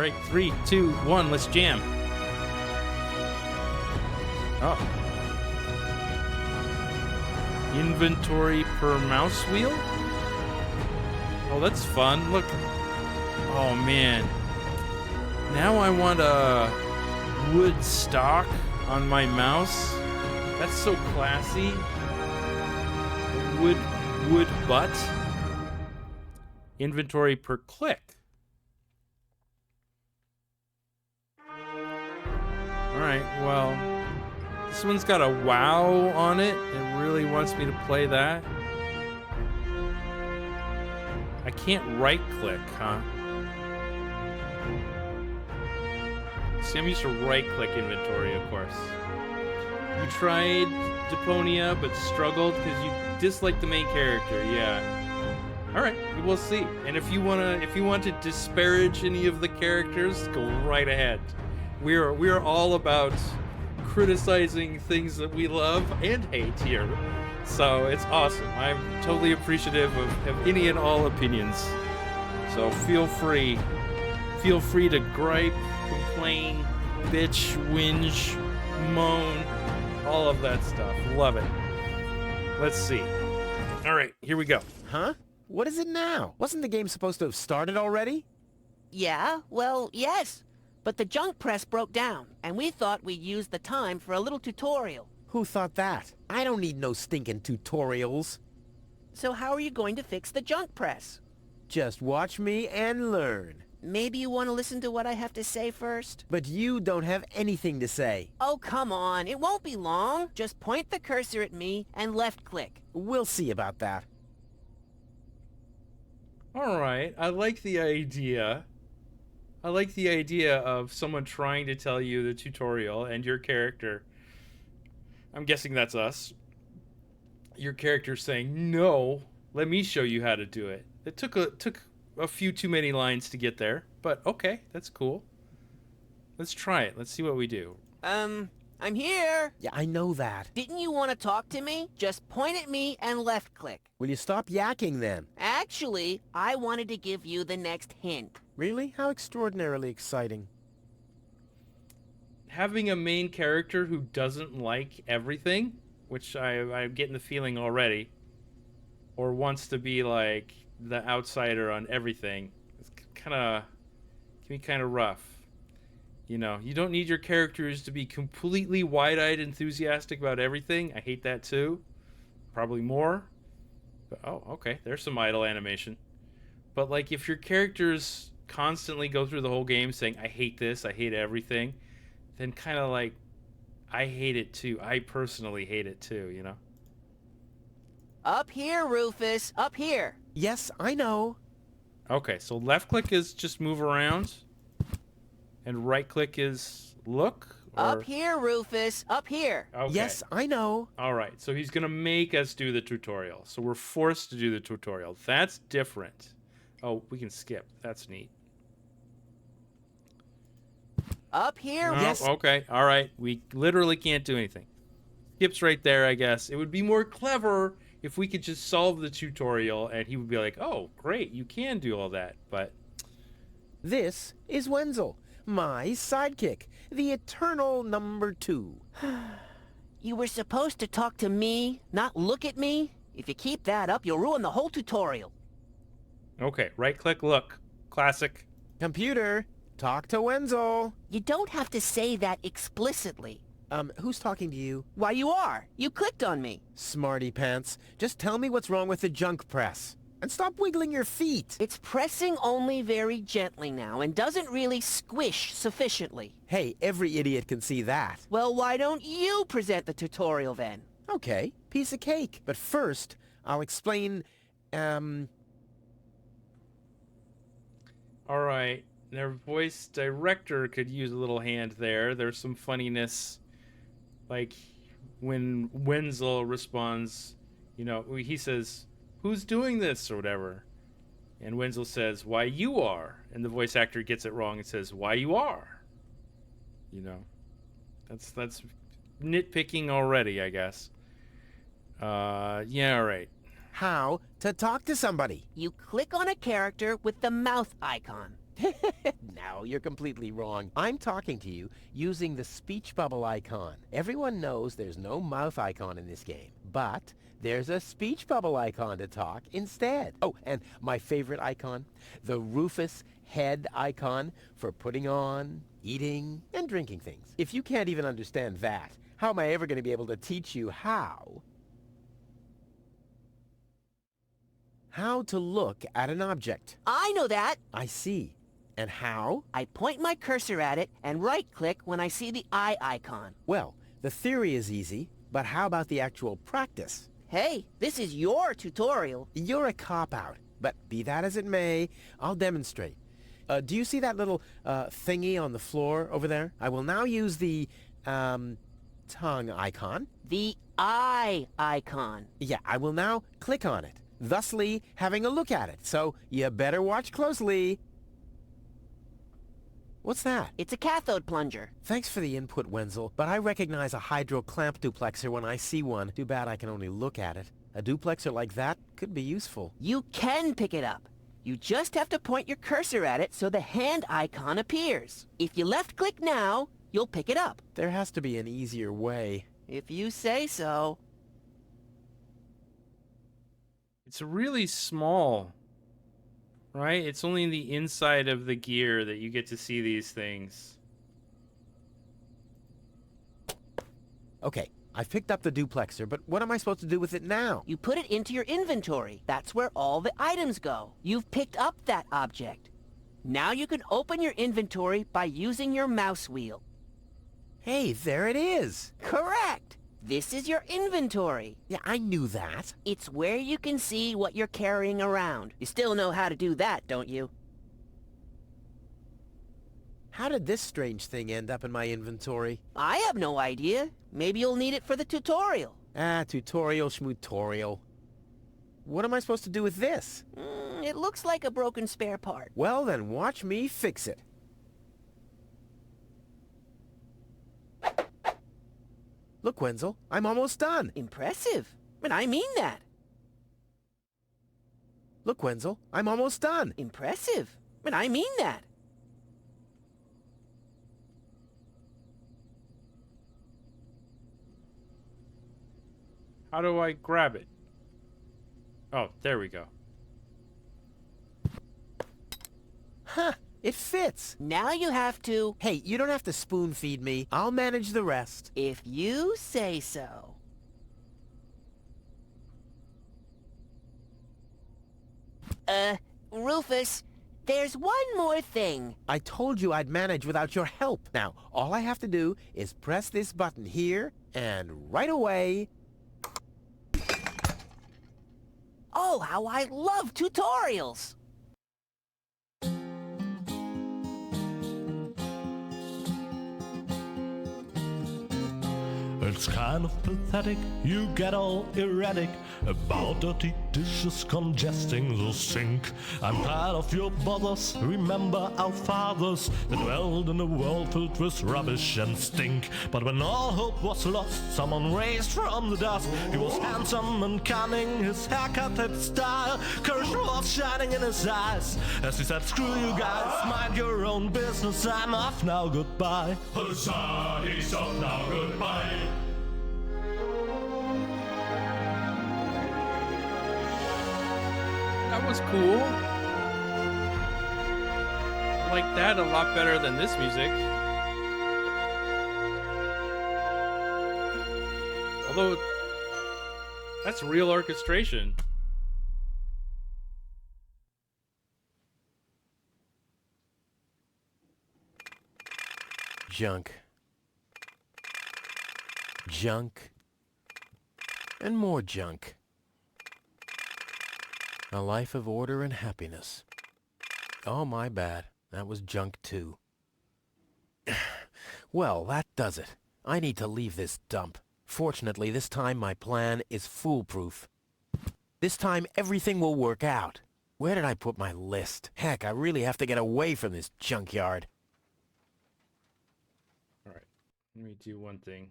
right, 3, 2, 1, let's jam. Oh. Inventory per mouse wheel? Oh, that's fun. Look. Oh, man. Now I want a wood stock on my mouse. That's so classy. Wood butt. Inventory per click. Alright, well, this one's got a wow on it. It really wants me to play that. I can't right click, huh? See, I'm used to right click inventory, of course. You tried Deponia but struggled because you disliked the main character, yeah. Alright, we'll see. And if you want to disparage any of the characters, go right ahead. We're all about criticizing things that we love and hate here. So it's awesome. I'm totally appreciative of any and all opinions. So feel free to gripe, complain, bitch, whinge, moan, all of that stuff. Love it. Let's see. All right, here we go. Huh? What is it now? Wasn't the game supposed to have started already? Yeah, well, yes. But the junk press broke down, and we thought we'd use the time for a little tutorial. Who thought that? I don't need no stinking tutorials. So how are you going to fix the junk press? Just watch me and learn. Maybe you want to listen to what I have to say first? But you don't have anything to say. Oh, come on. It won't be long. Just point the cursor at me and left-click. We'll see about that. All right, I like the idea. I like the idea of someone trying to tell you the tutorial and your character, I'm guessing that's us, your character saying, no, let me show you how to do it. It took a few too many lines to get there, but okay, that's cool. Let's try it. Let's see what we do. I'm here. Yeah, I know that. Didn't you want to talk to me? Just point at me and left-click. Will you stop yakking then? Actually, I wanted to give you the next hint. Really? How extraordinarily exciting. Having a main character who doesn't like everything, which I'm getting the feeling already, or wants to be like the outsider on everything, it's can be kind of rough. You know, you don't need your characters to be completely wide-eyed enthusiastic about everything. I hate that too. Probably more. But, oh, okay. There's some idle animation. But, like, if your characters constantly go through the whole game saying, I hate this, I hate everything, then kind of like, I hate it too. I personally hate it too, you know? Up here, Rufus. Up here. Yes, I know. Okay, so left-click is just move around. And right-click is look? Or... Up here, Rufus. Up here. Okay. Yes, I know. All right, so he's going to make us do the tutorial. So we're forced to do the tutorial. That's different. Oh, we can skip. That's neat. Up here. Oh, Yes. Okay, all right. We literally can't do anything. Skip's right there, I guess. It would be more clever if we could just solve the tutorial and he would be like, oh, great, you can do all that. But This is Wenzel, my sidekick, the eternal number 2. You were supposed to talk to me, not look at me. If you keep that up, you'll ruin the whole tutorial. okay, right-click, look. Classic. Computer, talk to Wenzel. You don't have to say that explicitly. Who's talking to you? Why, you are. You clicked on me. Smarty pants. Just tell me what's wrong with the junk press. And stop wiggling your feet. It's pressing only very gently now and doesn't really squish sufficiently. Hey, every idiot can see that. Well, why don't you present the tutorial then? Okay, piece of cake. But first, I'll explain, All right. Their voice director could use a little hand there. There's some funniness. Like when Wenzel responds, you know, he says, who's doing this or whatever? And Wenzel says, why you are. And the voice actor gets it wrong and says, why you are. You know, that's nitpicking already, I guess. Yeah, all right. how to talk to somebody. You click on a character with the mouth icon. No, you're completely wrong. I'm talking to you using the speech bubble icon. Everyone knows there's no mouth icon in this game, but there's a speech bubble icon to talk instead. Oh, and my favorite icon, the Rufus head icon for putting on, eating, and drinking things. If you can't even understand that, how am I ever going to be able to teach you how to look at an object? I know that. I see. And how? I point my cursor at it and right-click when I see the eye icon. Well, the theory is easy, but how about the actual practice? Hey, this is your tutorial. You're a cop-out, but be that as it may, I'll demonstrate. Do you see that little thingy on the floor over there? I will now use the tongue icon. The eye icon. Yeah, I will now click on it, thusly having a look at it. So you better watch closely. What's that? It's a cathode plunger. Thanks for the input, Wenzel, but I recognize a hydro clamp duplexer when I see one. Too bad I can only look at it. A duplexer like that could be useful. You can pick it up. You just have to point your cursor at it so the hand icon appears. If you left-click now, you'll pick it up. There has to be an easier way. If you say so. It's really small, right? It's only in the inside of the gear that you get to see these things. Okay, I've picked up the duplexer, but what am I supposed to do with it now? You put it into your inventory. That's where all the items go. You've picked up that object. Now you can open your inventory by using your mouse wheel. Hey, there it is. Correct! This is your inventory. Yeah, I knew that. It's where you can see what you're carrying around. You still know how to do that, don't you? How did this strange thing end up in my inventory? I have no idea. Maybe you'll need it for the tutorial. Tutorial schmutorial. What am I supposed to do with this? It looks like a broken spare part. Well, then watch me fix it. Look, Wenzel, I'm almost done. Impressive. But I mean that. Look, Wenzel, I'm almost done. Impressive. But I mean that. How do I grab it? Oh, there we go. Huh, it fits. Now you have to... Hey, you don't have to spoon feed me. I'll manage the rest. If you say so. Rufus, there's one more thing. I told you I'd manage without your help. Now, all I have to do is press this button here, and right away... Oh, how I love tutorials! It's kind of pathetic, you get all erratic about dirty dishes congesting the sink. I'm tired of your bothers, remember our fathers that dwelled in a world filled with rubbish and stink. But when all hope was lost, someone raised from the dust. He was handsome and cunning, his haircut had style, courage was shining in his eyes as he said, screw you guys, mind your own business, I'm off now, goodbye. Huzzah, he's off now, goodbye. That was cool. I like that a lot better than this music. Although, that's real orchestration. Junk. Junk. And more junk. A life of order and happiness. Oh, my bad. That was junk too. Well, that does it. I need to leave this dump. Fortunately, this time my plan is foolproof. This time everything will work out. Where did I put my list? Heck, I really have to get away from this junkyard. Alright, let me do one thing.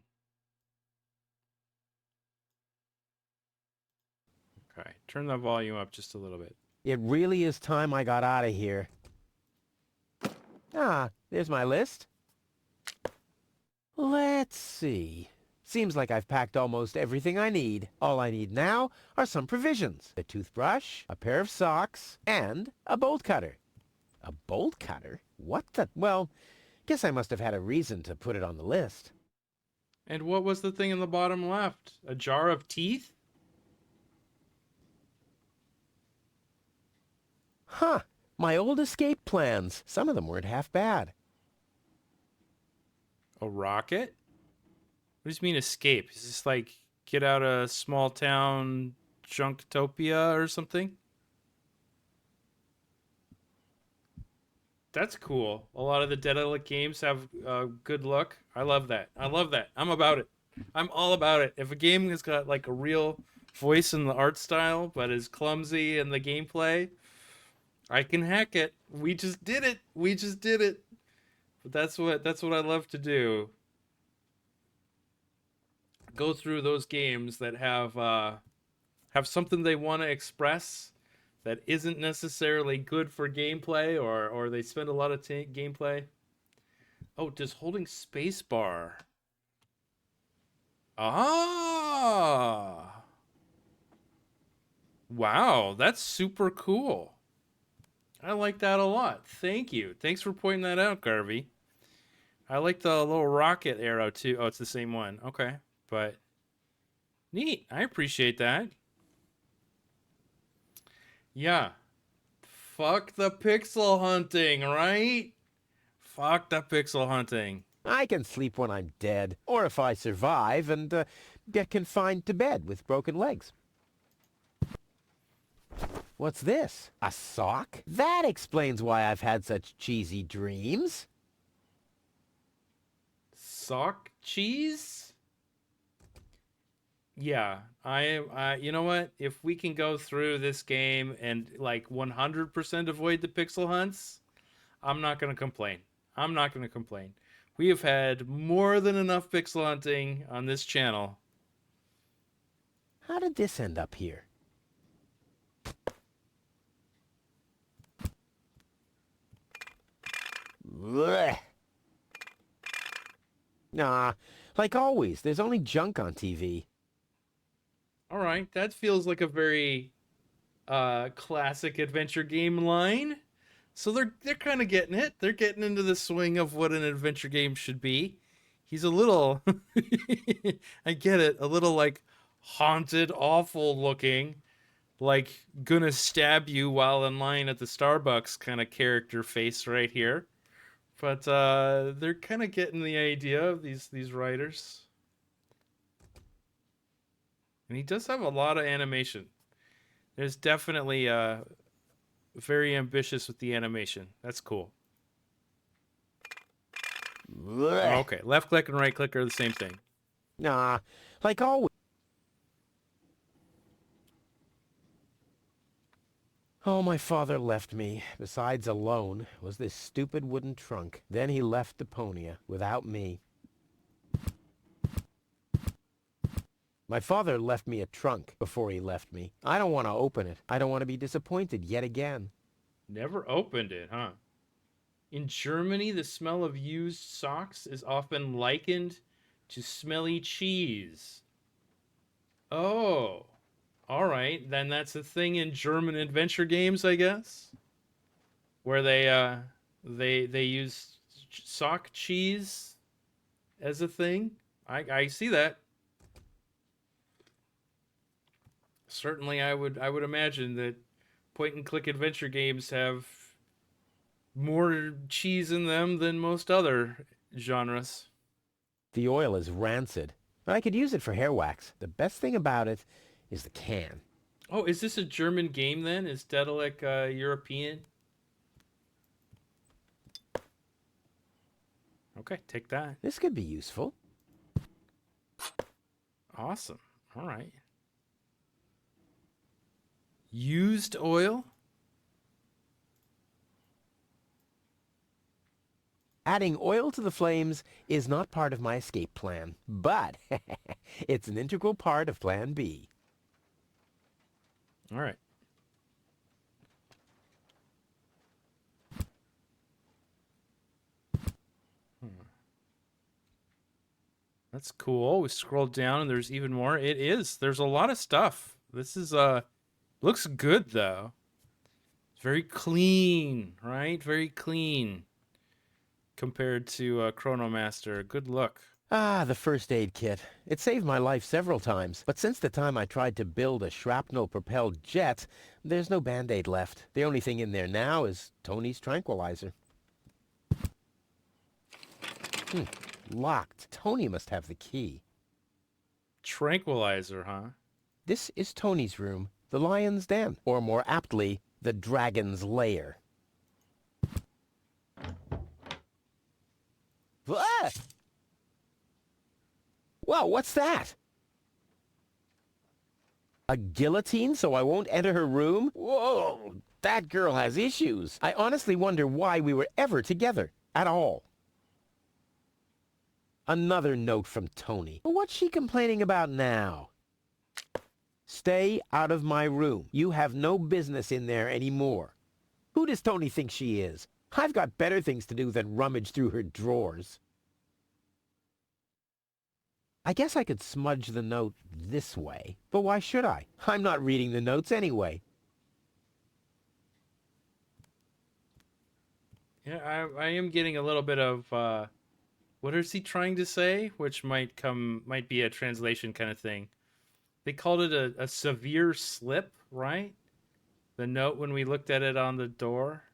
Okay, turn the volume up just a little bit. It really is time I got out of here. Ah, there's my list. Let's see. Seems like I've packed almost everything I need. All I need now are some provisions. A toothbrush, a pair of socks, and a bolt cutter. A bolt cutter? What the... Well, guess I must have had a reason to put it on the list. And what was the thing in the bottom left? A jar of teeth? Huh. My old escape plans. Some of them weren't half bad. A rocket? What does you mean escape? Is this like get out of small town Junktopia or something? That's cool. A lot of the Daedalic games have good look. I love that. I love that. I'm about it. I'm all about it. If a game has got like a real voice in the art style, but is clumsy in the gameplay, I can hack it. We just did it. We just did it. But that's what I love to do. Go through those games that have something they want to express that isn't necessarily good for gameplay, or they spend a lot of gameplay. Oh, does holding spacebar. Ah. Wow, that's super cool. I like that a lot. Thank you. Thanks for pointing that out, Garvey. I like the little rocket arrow too. Oh, it's the same one. Okay, but neat. I appreciate that. Yeah. Fuck the pixel hunting, right? Fuck the pixel hunting. I can sleep when I'm dead, or if I survive and get confined to bed with broken legs. What's this? A sock? That explains why I've had such cheesy dreams. Sock cheese? Yeah, I you know what? If we can go through this game and like 100% avoid the pixel hunts, I'm not going to complain. I'm not going to complain. We have had more than enough pixel hunting on this channel. How did this end up here? Blech. Nah, like always, there's only junk on TV. All right, that feels like a very classic adventure game line. So they're kind of getting it. They're getting into the swing of what an adventure game should be. He's a little I get it, a little like haunted, awful looking, like gonna stab you while in line at the Starbucks kind of character face right here. But they're kind of getting the idea of these writers. And he does have a lot of animation. There's definitely very ambitious with the animation. That's cool. Blech. Okay, left click and right click are the same thing. Nah, like always. All my father left me, besides alone, was this stupid wooden trunk. Then he left Deponia without me. My father left me a trunk before he left me. I don't want to open it. I don't want to be disappointed yet again. Never opened it, huh? In Germany, the smell of used socks is often likened to smelly cheese. Oh, all right. Then that's a thing in German adventure games, I guess, where they use sock cheese as a thing. I see that. Certainly, I would imagine that point and click adventure games have more cheese in them than most other genres. The oil is rancid, but I could use it for hair wax. The best thing about it is the can. Oh, is this a German game then? Is Daedalic European? Okay, take that. This could be useful. Awesome. All right. Used oil? Adding oil to the flames is not part of my escape plan, but it's an integral part of Plan B. All right. . That's cool. We scroll down and there's even more. It is. There's a lot of stuff. This is looks good though. It's very clean, right? Very clean compared to Chronomaster. Good look. Ah, the first aid kit. It saved my life several times, but since the time I tried to build a shrapnel-propelled jet, there's no Band-Aid left. The only thing in there now is Tony's tranquilizer. Locked. Tony must have the key. Tranquilizer, huh? This is Tony's room, the lion's den, or more aptly, the dragon's lair. Ah! Whoa, what's that? A guillotine so I won't enter her room? Whoa, that girl has issues. I honestly wonder why we were ever together, at all. Another note from Tony. What's she complaining about now? Stay out of my room. You have no business in there anymore. Who does Tony think she is? I've got better things to do than rummage through her drawers. I guess I could smudge the note this way, but why should I? I'm not reading the notes anyway. Yeah, I am getting a little bit of what is he trying to say? Which might be a translation kind of thing. They called it a severe slip, right? The note when we looked at it on the door.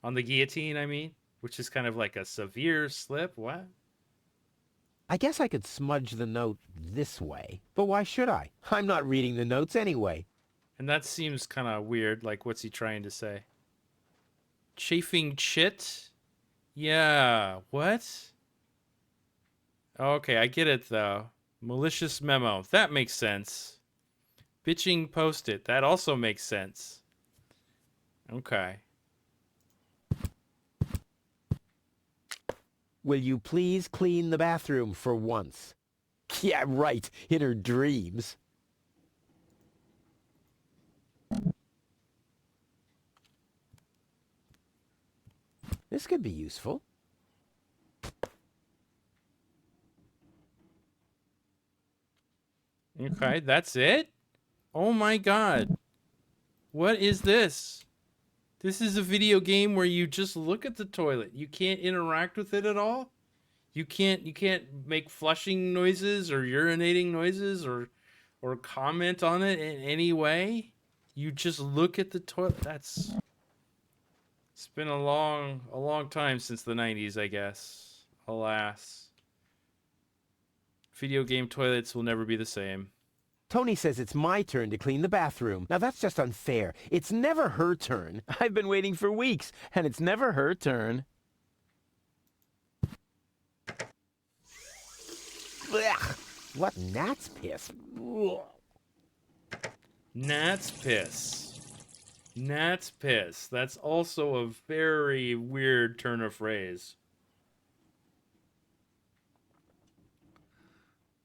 On the guillotine, I mean. Which is kind of like a severe slip. What? I guess I could smudge the note this way, but why should I? I'm not reading the notes anyway. And that seems kind of weird, like what's he trying to say? Chafing chit? Yeah, what? Okay, I get it though. Malicious memo, that makes sense. Bitching post-it, that also makes sense. Okay. Will you please clean the bathroom for once? Yeah, right, in her dreams. This could be useful. Okay, that's it? Oh my god. What is this? This is a video game where you just look at the toilet. You can't interact with it at all? You can't make flushing noises or urinating noises or comment on it in any way? You just look at the toilet. It's been a long time since the 90s, I guess. Alas. Video game toilets will never be the same. Tony says it's my turn to clean the bathroom. Now that's just unfair. It's never her turn. I've been waiting for weeks, and it's never her turn. Ugh, what gnat's piss? Ugh. Gnat's piss. Gnat's piss. That's also a very weird turn of phrase.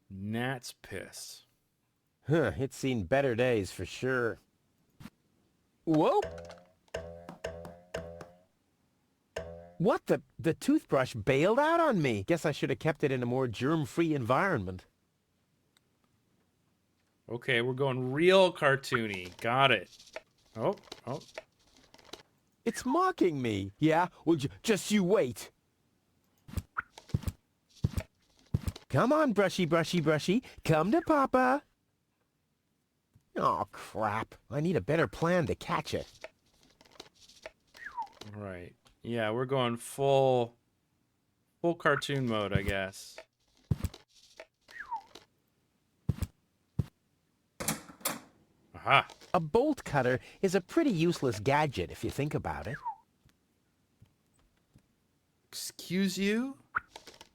Gnat's piss. Huh, it's seen better days for sure. Whoa! What the toothbrush bailed out on me. Guess I should have kept it in a more germ-free environment. Okay, we're going real cartoony. Got it. Oh. It's mocking me. Yeah? Well, just you wait. Come on, brushy, brushy, brushy. Come to Papa. Oh, crap. I need a better plan to catch it. Right. Yeah, we're going full cartoon mode, I guess. Aha. A bolt cutter is a pretty useless gadget if you think about it. Excuse you?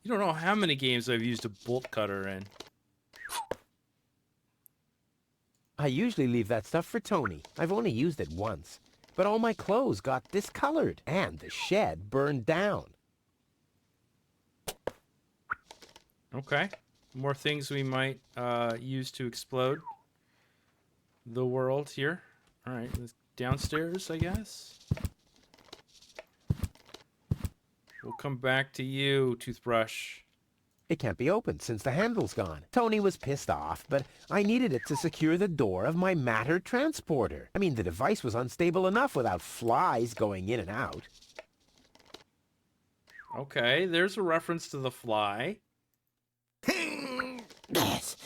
You don't know how many games I've used a bolt cutter in. I usually leave that stuff for Tony. I've only used it once. But all my clothes got discolored, and the shed burned down. Okay. More things we might use to explode the world here. All right, downstairs, I guess. We'll come back to you, toothbrush. It can't be opened since the handle's gone. Tony was pissed off, but I needed it to secure the door of my matter transporter. I mean, the device was unstable enough without flies going in and out. Okay, there's a reference to the fly. Yes.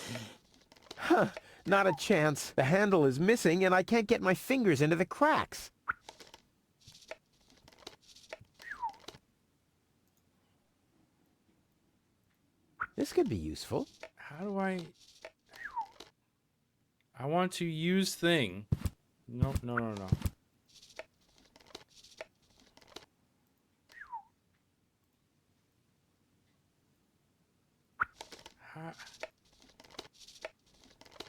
Huh, not a chance. The handle is missing and I can't get my fingers into the cracks. This could be useful. How do I want to use thing. No.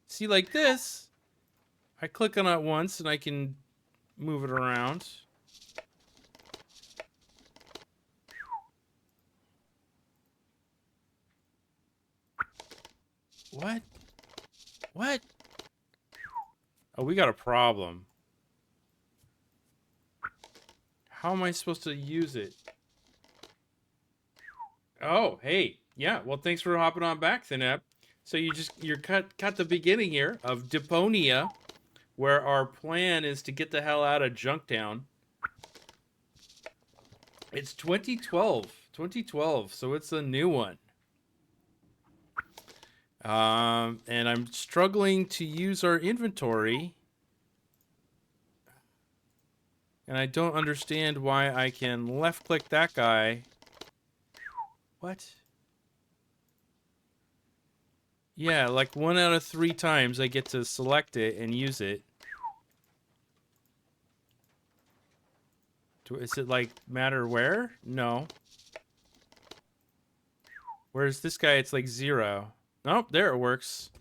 See, like this, I click on it once and I can move it around. What? Oh, we got a problem. How am I supposed to use it? Oh, hey. Yeah, well, thanks for hopping on back, Thinep. So you're cut the beginning here of Deponia, where our plan is to get the hell out of Junktown. It's 2012, so it's a new one. And I'm struggling to use our inventory. And I don't understand why I can left-click that guy. What? Yeah, like 1 out of 3 times I get to select it and use it. Is it like matter where? No. Whereas this guy, it's like 0. Nope, there it works.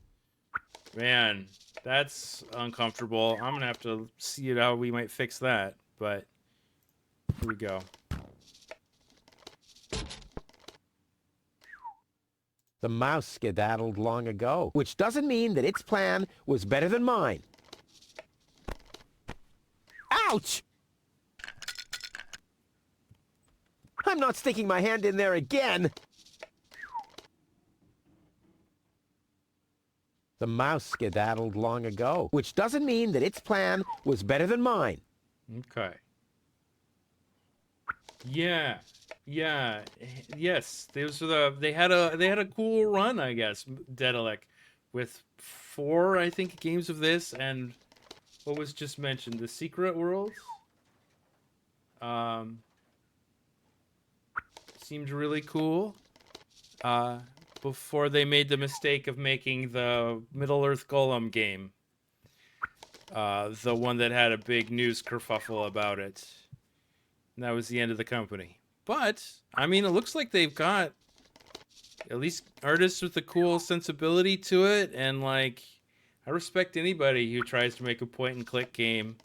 Man, that's uncomfortable. I'm gonna have to see how we might fix that, but here we go. The mouse skedaddled long ago, which doesn't mean that its plan was better than mine. Ouch! I'm not sticking my hand in there again! The mouse skedaddled long ago, which doesn't mean that its plan was better than mine. Okay. Yeah. Yes. They had a cool run, I guess, Daedalic, with 4, I think, games of this, and what was just mentioned, the Secret World. Seemed really cool. Before they made the mistake of making the Middle-earth Golem game. The one that had a big news kerfuffle about it. And that was the end of the company. But, I mean, it looks like they've got at least artists with a cool sensibility to it. And, like, I respect anybody who tries to make a point-and-click game.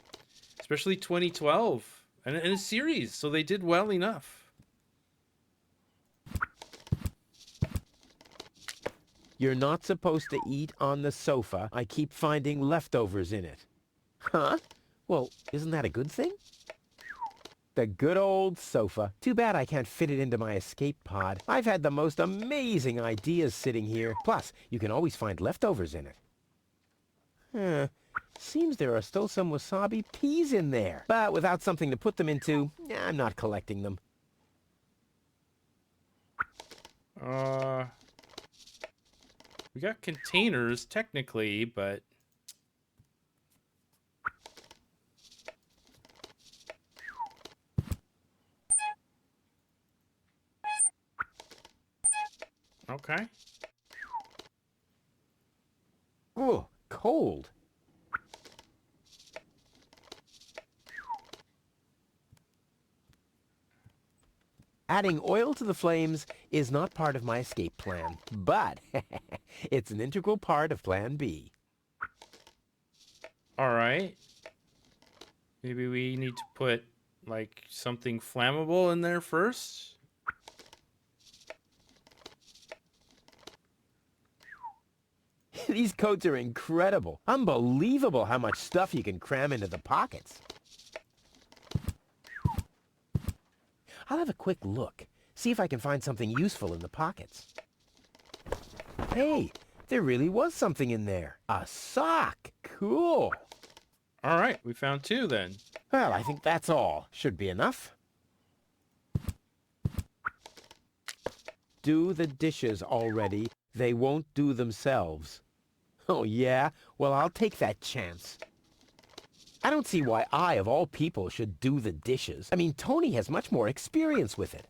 Especially 2012. And a series, so they did well enough. You're not supposed to eat on the sofa. I keep finding leftovers in it. Huh? Well, isn't that a good thing? The good old sofa. Too bad I can't fit it into my escape pod. I've had the most amazing ideas sitting here. Plus, you can always find leftovers in it. Seems there are still some wasabi peas in there. But without something to put them into, I'm not collecting them. We got containers, technically, but... Okay. Ooh, cold. Adding oil to the flames is not part of my escape plan, but it's an integral part of Plan B. All right. Maybe we need to put, like, something flammable in there first? These coats are incredible. Unbelievable how much stuff you can cram into the pockets. I'll have a quick look, see if I can find something useful in the pockets. Hey, there really was something in there. A sock. Cool. All right, we found 2 then. Well, I think that's all. Should be enough. Do the dishes already. They won't do themselves. Oh, yeah? Well, I'll take that chance. I don't see why I, of all people, should do the dishes. I mean, Tony has much more experience with it.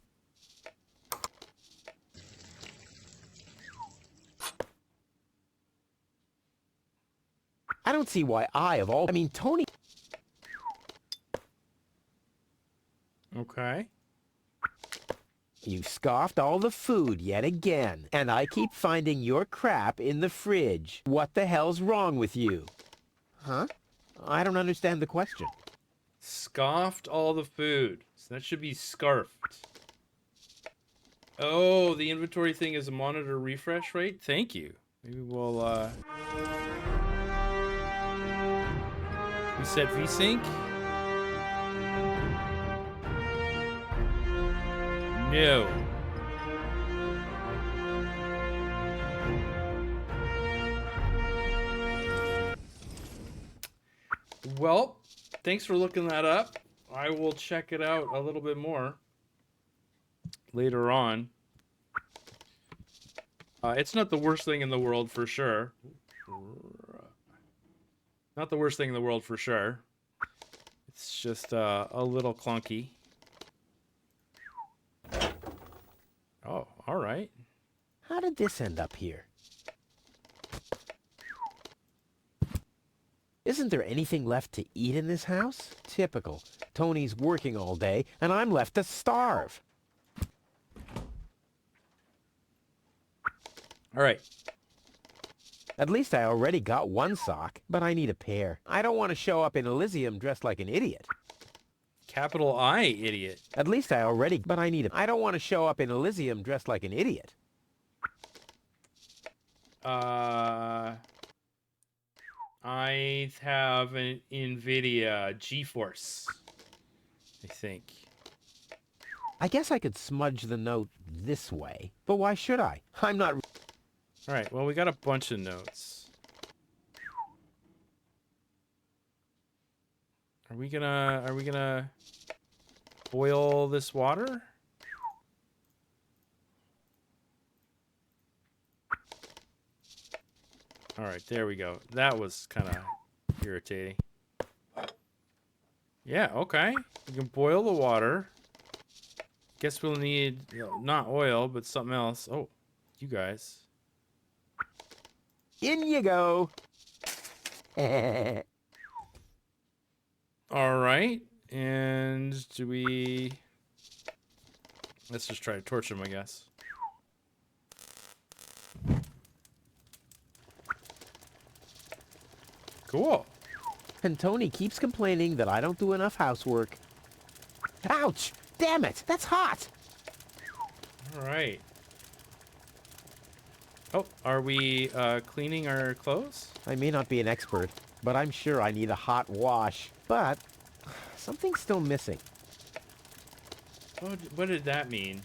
I don't see why I, of all... I mean, Tony... Okay. You scoffed all the food yet again, and I keep finding your crap in the fridge. What the hell's wrong with you? Huh? I don't understand the question. Scoffed all the food. So that should be scarfed. Oh, the inventory thing is a monitor refresh rate? Thank you. Maybe we'll, reset VSync? No. Well, thanks for looking that up. I will check it out a little bit more later on. It's not the worst thing in the world for sure. Not the worst thing in the world for sure. It's just a little clunky. Oh, all right. How did this end up here? Isn't there anything left to eat in this house? Typical. Tony's working all day, and I'm left to starve. All right. At least I already got one sock, but I need a pair. I don't want to show up in Elysium dressed like an idiot. Capital I, idiot. At least I already... But I need a... I don't want to show up in Elysium dressed like an idiot. I have an NVIDIA GeForce, I think. I guess I could smudge the note this way, but why should I? I'm not... All right, well, we got a bunch of notes. Are we gonna boil this water? All right, there we go. That was kind of irritating. Yeah, okay. We can boil the water. Guess we'll need, not oil, but something else. Oh, you guys. In you go. All right. And do we... Let's just try to torch him, I guess. Cool. And Tony keeps complaining that I don't do enough housework. Ouch! Damn it! That's hot! All right. Oh, are we cleaning our clothes? I may not be an expert, but I'm sure I need a hot wash. But something's still missing. What did that mean?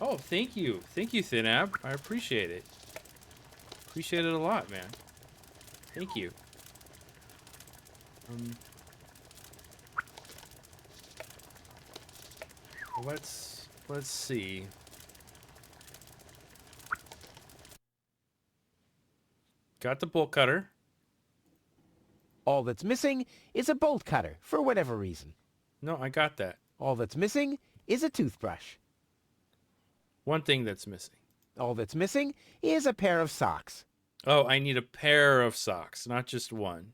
Oh, thank you. Thank you, Thinab. I appreciate it. Appreciate it a lot, man. Thank you. Let's see. Got the bolt cutter. All that's missing is a bolt cutter, for whatever reason. No, I got that. All that's missing is a toothbrush. One thing that's missing. All that's missing is a pair of socks. Oh, I need a pair of socks, not just one.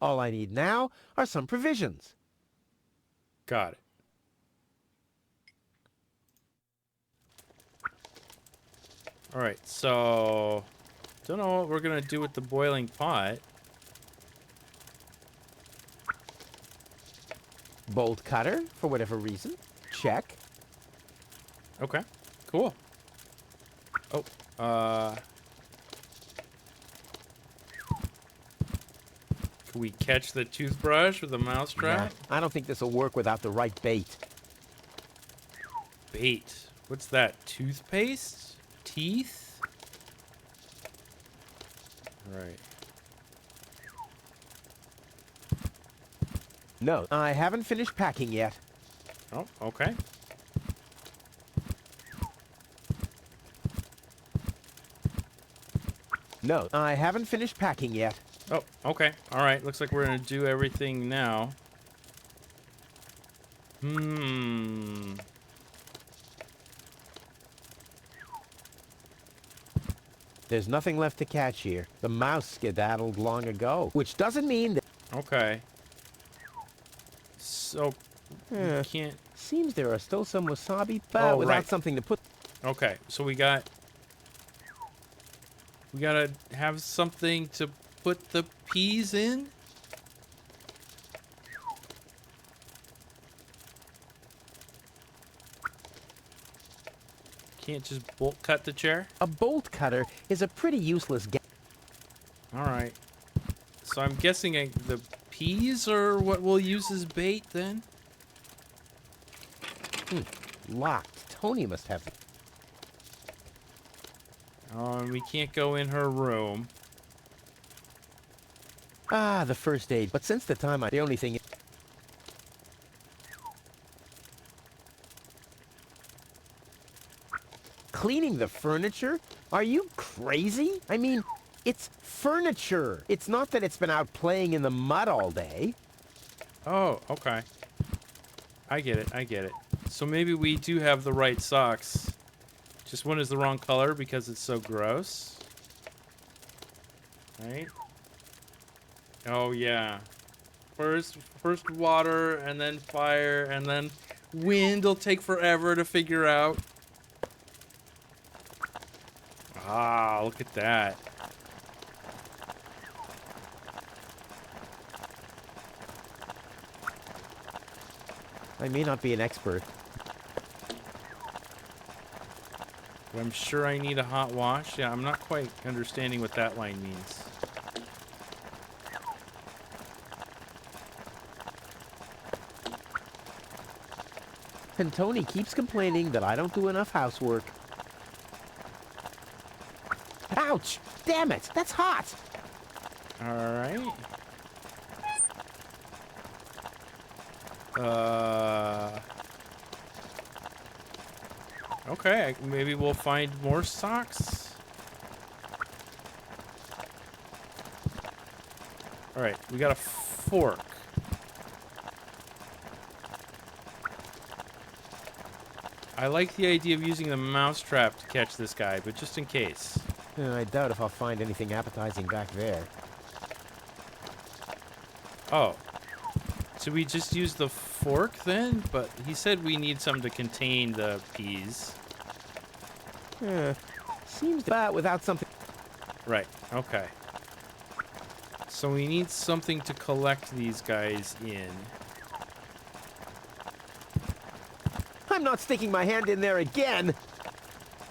All I need now are some provisions. Got it. All right, so don't know what we're gonna do with the boiling pot. Bolt cutter, for whatever reason. Check. Okay, cool. Oh, can we catch the toothbrush with a mousetrap? Nah, I don't think this will work without the right bait. Bait. What's that? Toothpaste? teeth. Right. No, I haven't finished packing yet. Oh, okay. No, I haven't finished packing yet. Oh, okay. All right. Looks like we're gonna do everything now. There's nothing left to catch here. The mouse skedaddled long ago, which doesn't mean that... Okay. So, you can't... Seems there are still some wasabi, but Oh, without right. something to put... Okay, so we gotta have something to put the peas in? Can't just bolt cut the chair? A bolt cutter is a pretty useless Alright. So I'm guessing the peas are what we'll use as bait then? Locked. Tony must have... And we can't go in her room. Ah, the first aid. But since the time the only thing... Cleaning the furniture? Are you crazy? I mean, it's furniture. It's not that it's been out playing in the mud all day. Oh, okay. I get it, I get it. So maybe we do have the right socks. Just one is the wrong color because it's so gross. Right? Oh, yeah. First water, and then fire, and then wind will take forever to figure out. Ah, look at that. I may not be an expert. But I'm sure I need a hot wash. Yeah, I'm not quite understanding what that line means. And Tony keeps complaining that I don't do enough housework. Ouch! Damn it! That's hot! Alright. Okay, maybe we'll find more socks. Alright, we got a fork. I like the idea of using the mousetrap to catch this guy, but just in case. I doubt if I'll find anything appetizing back there. Oh. So we just use the fork then? But he said we need some to contain the peas. Seems that without something... Right, okay. So we need something to collect these guys in. I'm not sticking my hand in there again!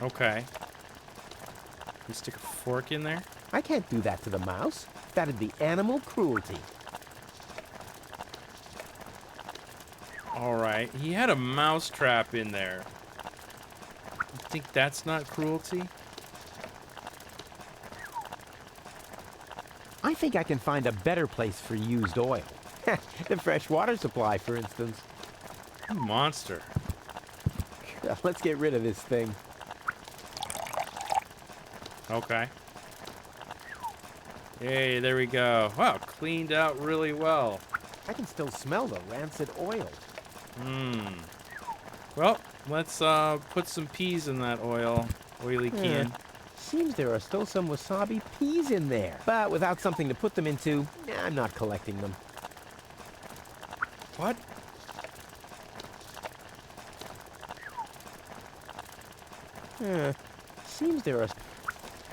Okay. You stick a fork in there? I can't do that to the mouse. That'd be animal cruelty. Alright, he had a mouse trap in there. You think that's not cruelty? I think I can find a better place for used oil. The fresh water supply, for instance. You monster. Let's get rid of this thing. Okay. Hey, there we go. Wow, cleaned out really well. I can still smell the rancid oil. Well, let's put some peas in that oily can. Seems there are still some wasabi peas in there. But without something to put them into, I'm not collecting them. What? Seems there are...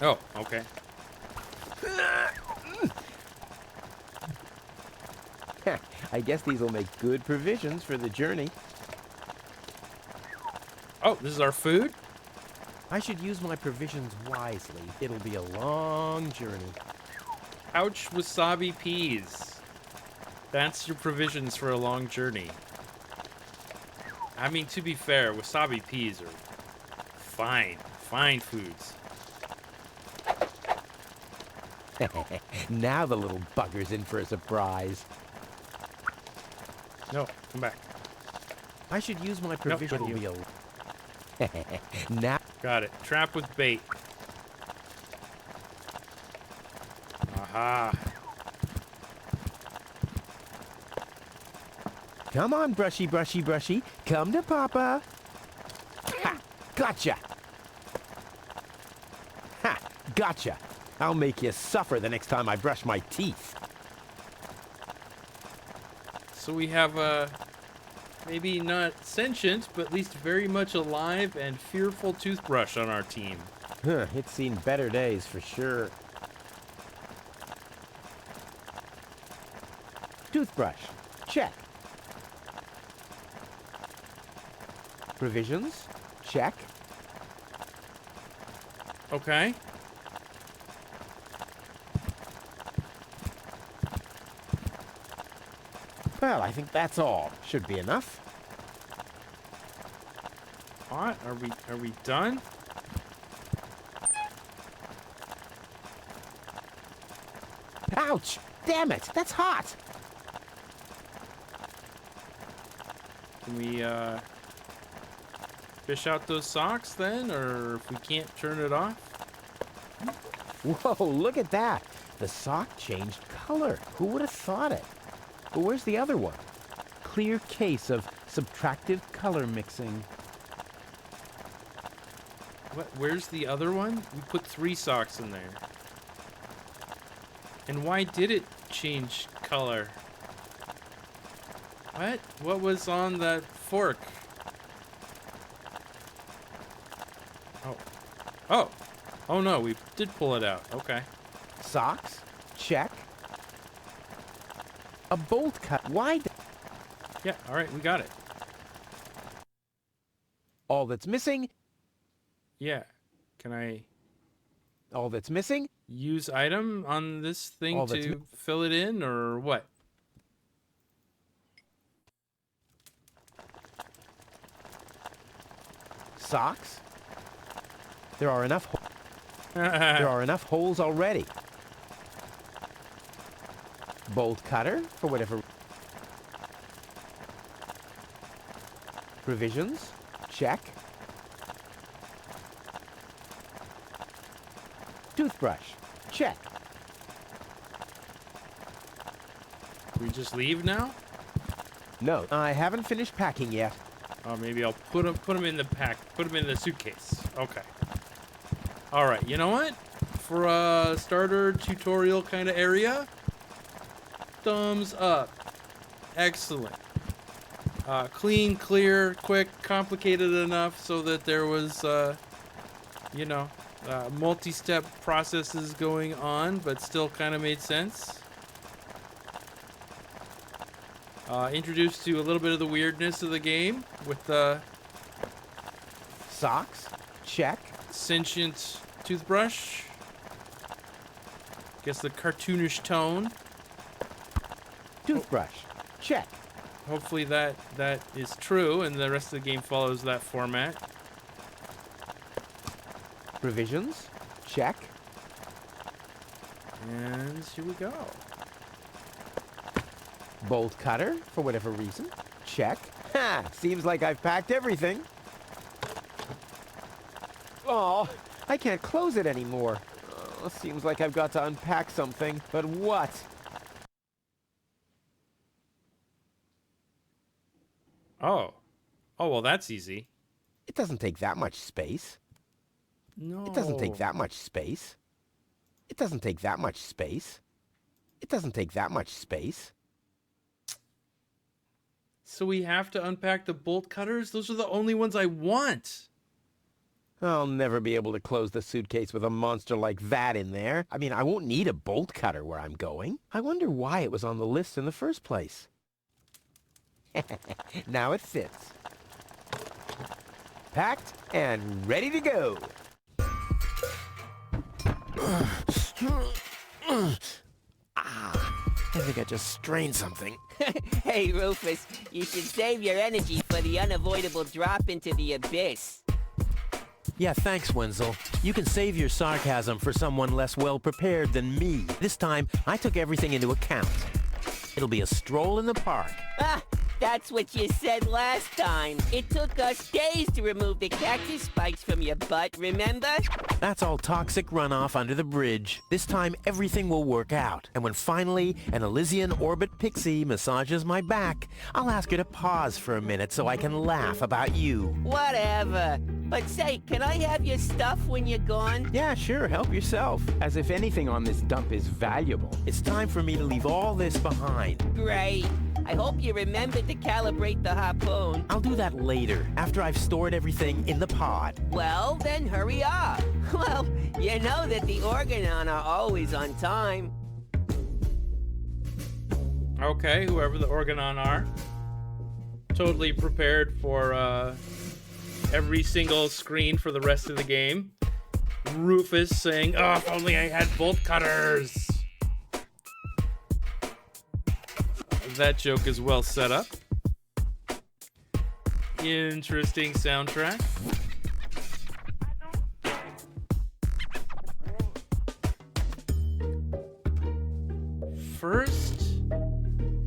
Oh, okay. I guess these will make good provisions for the journey. Oh, this is our food? I should use my provisions wisely. It'll be a long journey. Ouch, wasabi peas. That's your provisions for a long journey. I mean, to be fair, wasabi peas are fine Fine foods. Now the little bugger's in for a surprise. No, come back. I should use my Nope, provisional you. wheel. Now, Got it. Trap with bait. Aha. come on, brushy, brushy, brushy. Come to Papa. Ha! Gotcha. Ha! Gotcha. I'll make you suffer the next time I brush my teeth. So we have a maybe not sentient, but at least very much alive and fearful toothbrush on our team. Huh, it's seen better days for sure. Toothbrush. Check. Provisions. Check. Okay. Well, I think that's all. Should be enough. Hot? Are we done? Ouch! Damn it! That's hot! Can we fish out those socks then, or if we can't turn it off? Whoa, look at that! The sock changed color. Who would have thought it? But where's the other one? Clear case of subtractive color mixing. What? Where's the other one? We put 3 socks in there. And why did it change color? What? What was on that fork? Oh. Oh! Oh no, we did pull it out. Okay. Socks? Check. A bolt cut. Why? Yeah, alright, we got it. All that's missing? Yeah. Can I All that's missing? use item on this thing All that's to fill it in, or what? Socks? There are enough. There are enough holes already. Bolt cutter for whatever. Provisions? Check. Toothbrush? Check. We just leave now? No, I haven't finished packing yet. Oh, maybe I'll put them in the pack. Put them in the suitcase. Okay. All right. You know what? For a starter tutorial kind of area, thumbs up. Excellent. Clean, clear, quick, complicated enough so that there was, you know, multi-step processes going on, but still kind of made sense. Introduced to a little bit of the weirdness of the game with the Socks? Check. sentient toothbrush. Guess the cartoonish tone. Toothbrush? Check. Hopefully that is true and the rest of the game follows that format. Provisions? Check. And here we go. Bolt cutter for whatever reason? Check. Ha! Seems like I've packed everything. Oh, I can't close it anymore. Oh, seems like I've got to unpack something. But what? Oh. Oh, well, that's easy. It doesn't take that much space. No. It doesn't take that much space. It doesn't take that much space. It doesn't take that much space. So we have to unpack the bolt cutters? Those are the only ones I want. I'll never be able to close the suitcase with a monster like that in there. I mean, I won't need a bolt cutter where I'm going. I wonder why it was on the list in the first place. Now it fits. Packed and ready to go. I think I just strained something. Hey, Rufus, you should save your energy for the unavoidable drop into the abyss. Yeah, thanks, Wenzel. You can save your sarcasm for someone less well-prepared than me. This time, I took everything into account. It'll be a stroll in the park. Ah, that's what you said last time. It took us days to remove the cactus spikes from your butt, remember? That's all toxic runoff under the bridge. This time, everything will work out. And when finally an Elysian orbit pixie massages my back, I'll ask her to pause for a minute so I can laugh about you. Whatever. But say, can I have your stuff when you're gone? Yeah, sure, help yourself. As if anything on this dump is valuable. It's time for me to leave all this behind. Great. I hope you remembered to calibrate the harpoon. I'll do that later, after I've stored everything in the pod. Well, then hurry up. Well, you know that the Organon are always on time. Okay, whoever the Organon are. Totally prepared for every single screen for the rest of the game. Rufus saying, "Oh, if only I had bolt cutters." That joke is well set up. Interesting soundtrack. First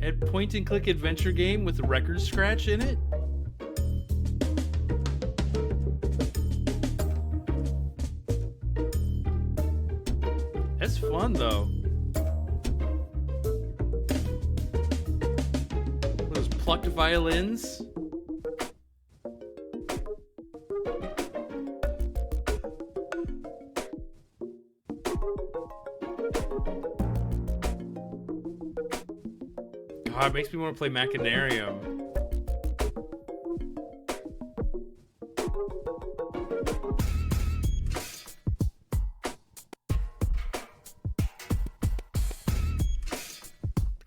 at point-and-click adventure game with a record scratch in it? That's fun, though. Those plucked violins. God, it makes me want to play Machinarium.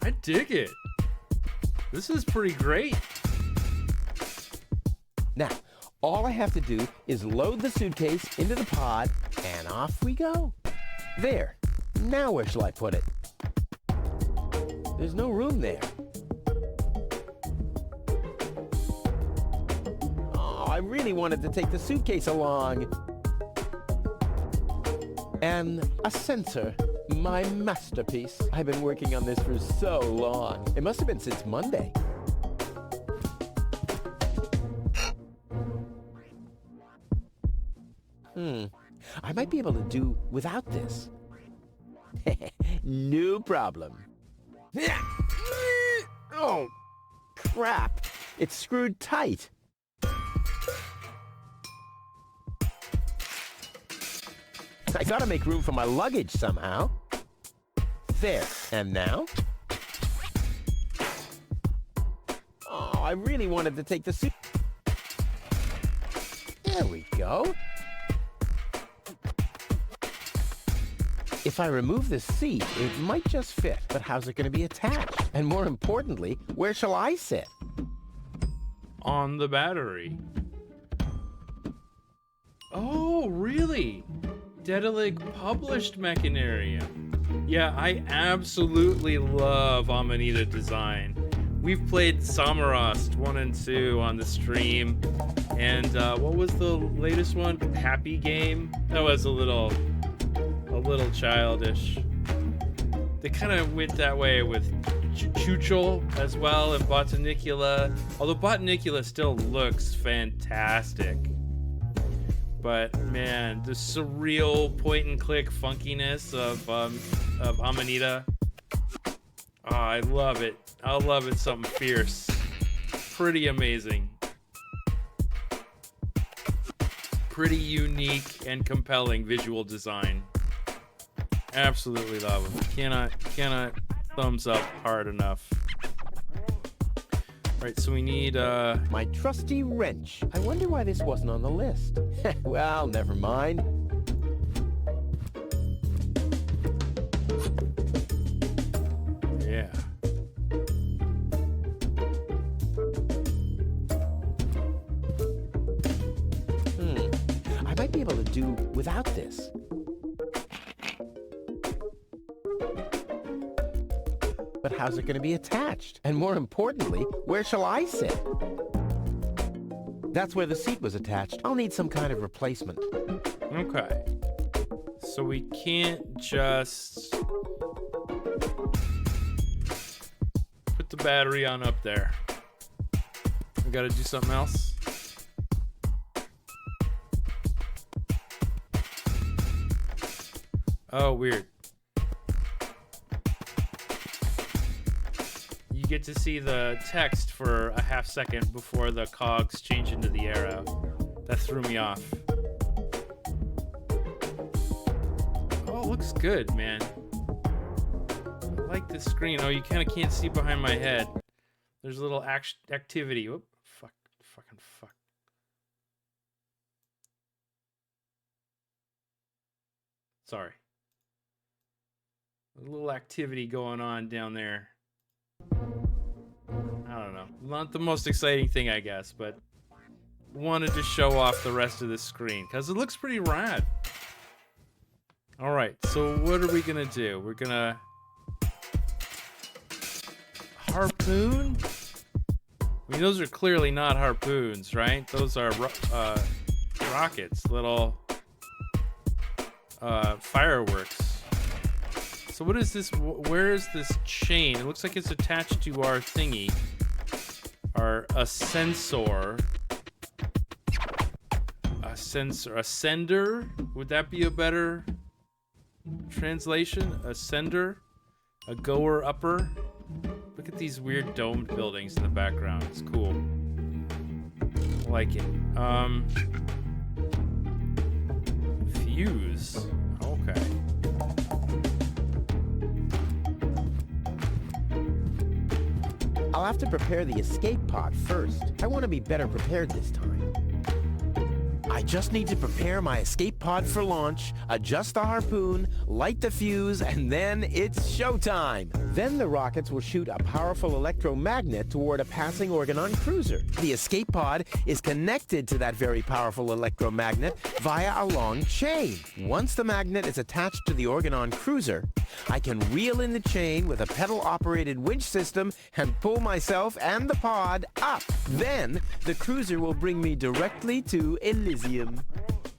I dig it. This is pretty great. Now, all I have to do is load the suitcase into the pod, and off we go. There. Now where shall I put it? There's no room there. Oh, I really wanted to take the suitcase along. And a sensor. My masterpiece. I've been working on this for so long. It must have been since Monday. I might be able to do without this. No problem. Oh, crap. It's screwed tight. I gotta make room for my luggage somehow. There. And now? Oh, I really wanted to take the suit. There we go. If I remove the seat, it might just fit. But how's it going to be attached? And more importantly, where shall I sit? On the battery. Oh, really? Daedalic published Machinarium. Yeah, I absolutely love Amanita design. We've played Samarast 1 and 2 on the stream. And what was the latest one? Happy Game? That was a little childish. They kind of went that way with Chuchel as well and Botanicula. Although Botanicula still looks fantastic. But man, the surreal point-and-click funkiness of Amanita. Oh, I love it. I love it. Something fierce. Pretty amazing. Pretty unique and compelling visual design. Absolutely love them. Cannot thumbs up hard enough. Right, so we need my trusty wrench. I wonder why this wasn't on the list. Well, never mind. Yeah. I might be able to do without this. But how's it going to be attached? And more importantly, where shall I sit? That's where the seat was attached. I'll need some kind of replacement. Okay. So we can't just put the battery on up there. We gotta do something else. Oh, weird. You get to see the text for a half second before the cogs change into the arrow. That threw me off. Oh, it looks good, man. I like this screen. Oh, you kind of can't see behind my head. There's a little activity. Whoop. Fucking fuck. Sorry. A little activity going on down there. I don't know. Not the most exciting thing, I guess, but wanted to show off the rest of the screen because it looks pretty rad. All right, so what are we gonna do? We're gonna harpoon. I mean, those are clearly not harpoons, right? Those are rockets, little fireworks. So what is this? Where is this chain? It looks like it's attached to our thingy. A sensor. A sender? Would that be a better translation? A sender? A goer upper? Look at these weird domed buildings in the background. It's cool. I like it. Fuse. Okay. I'll have to prepare the escape pod first. I want to be better prepared this time. I just need to prepare my escape pod for launch, adjust the harpoon, light the fuse, and then it's showtime. Then the rockets will shoot a powerful electromagnet toward a passing Organon cruiser. The escape pod is connected to that very powerful electromagnet via a long chain. Once the magnet is attached to the Organon cruiser, I can reel in the chain with a pedal-operated winch system and pull myself and the pod up. Then the cruiser will bring me directly to Elysium.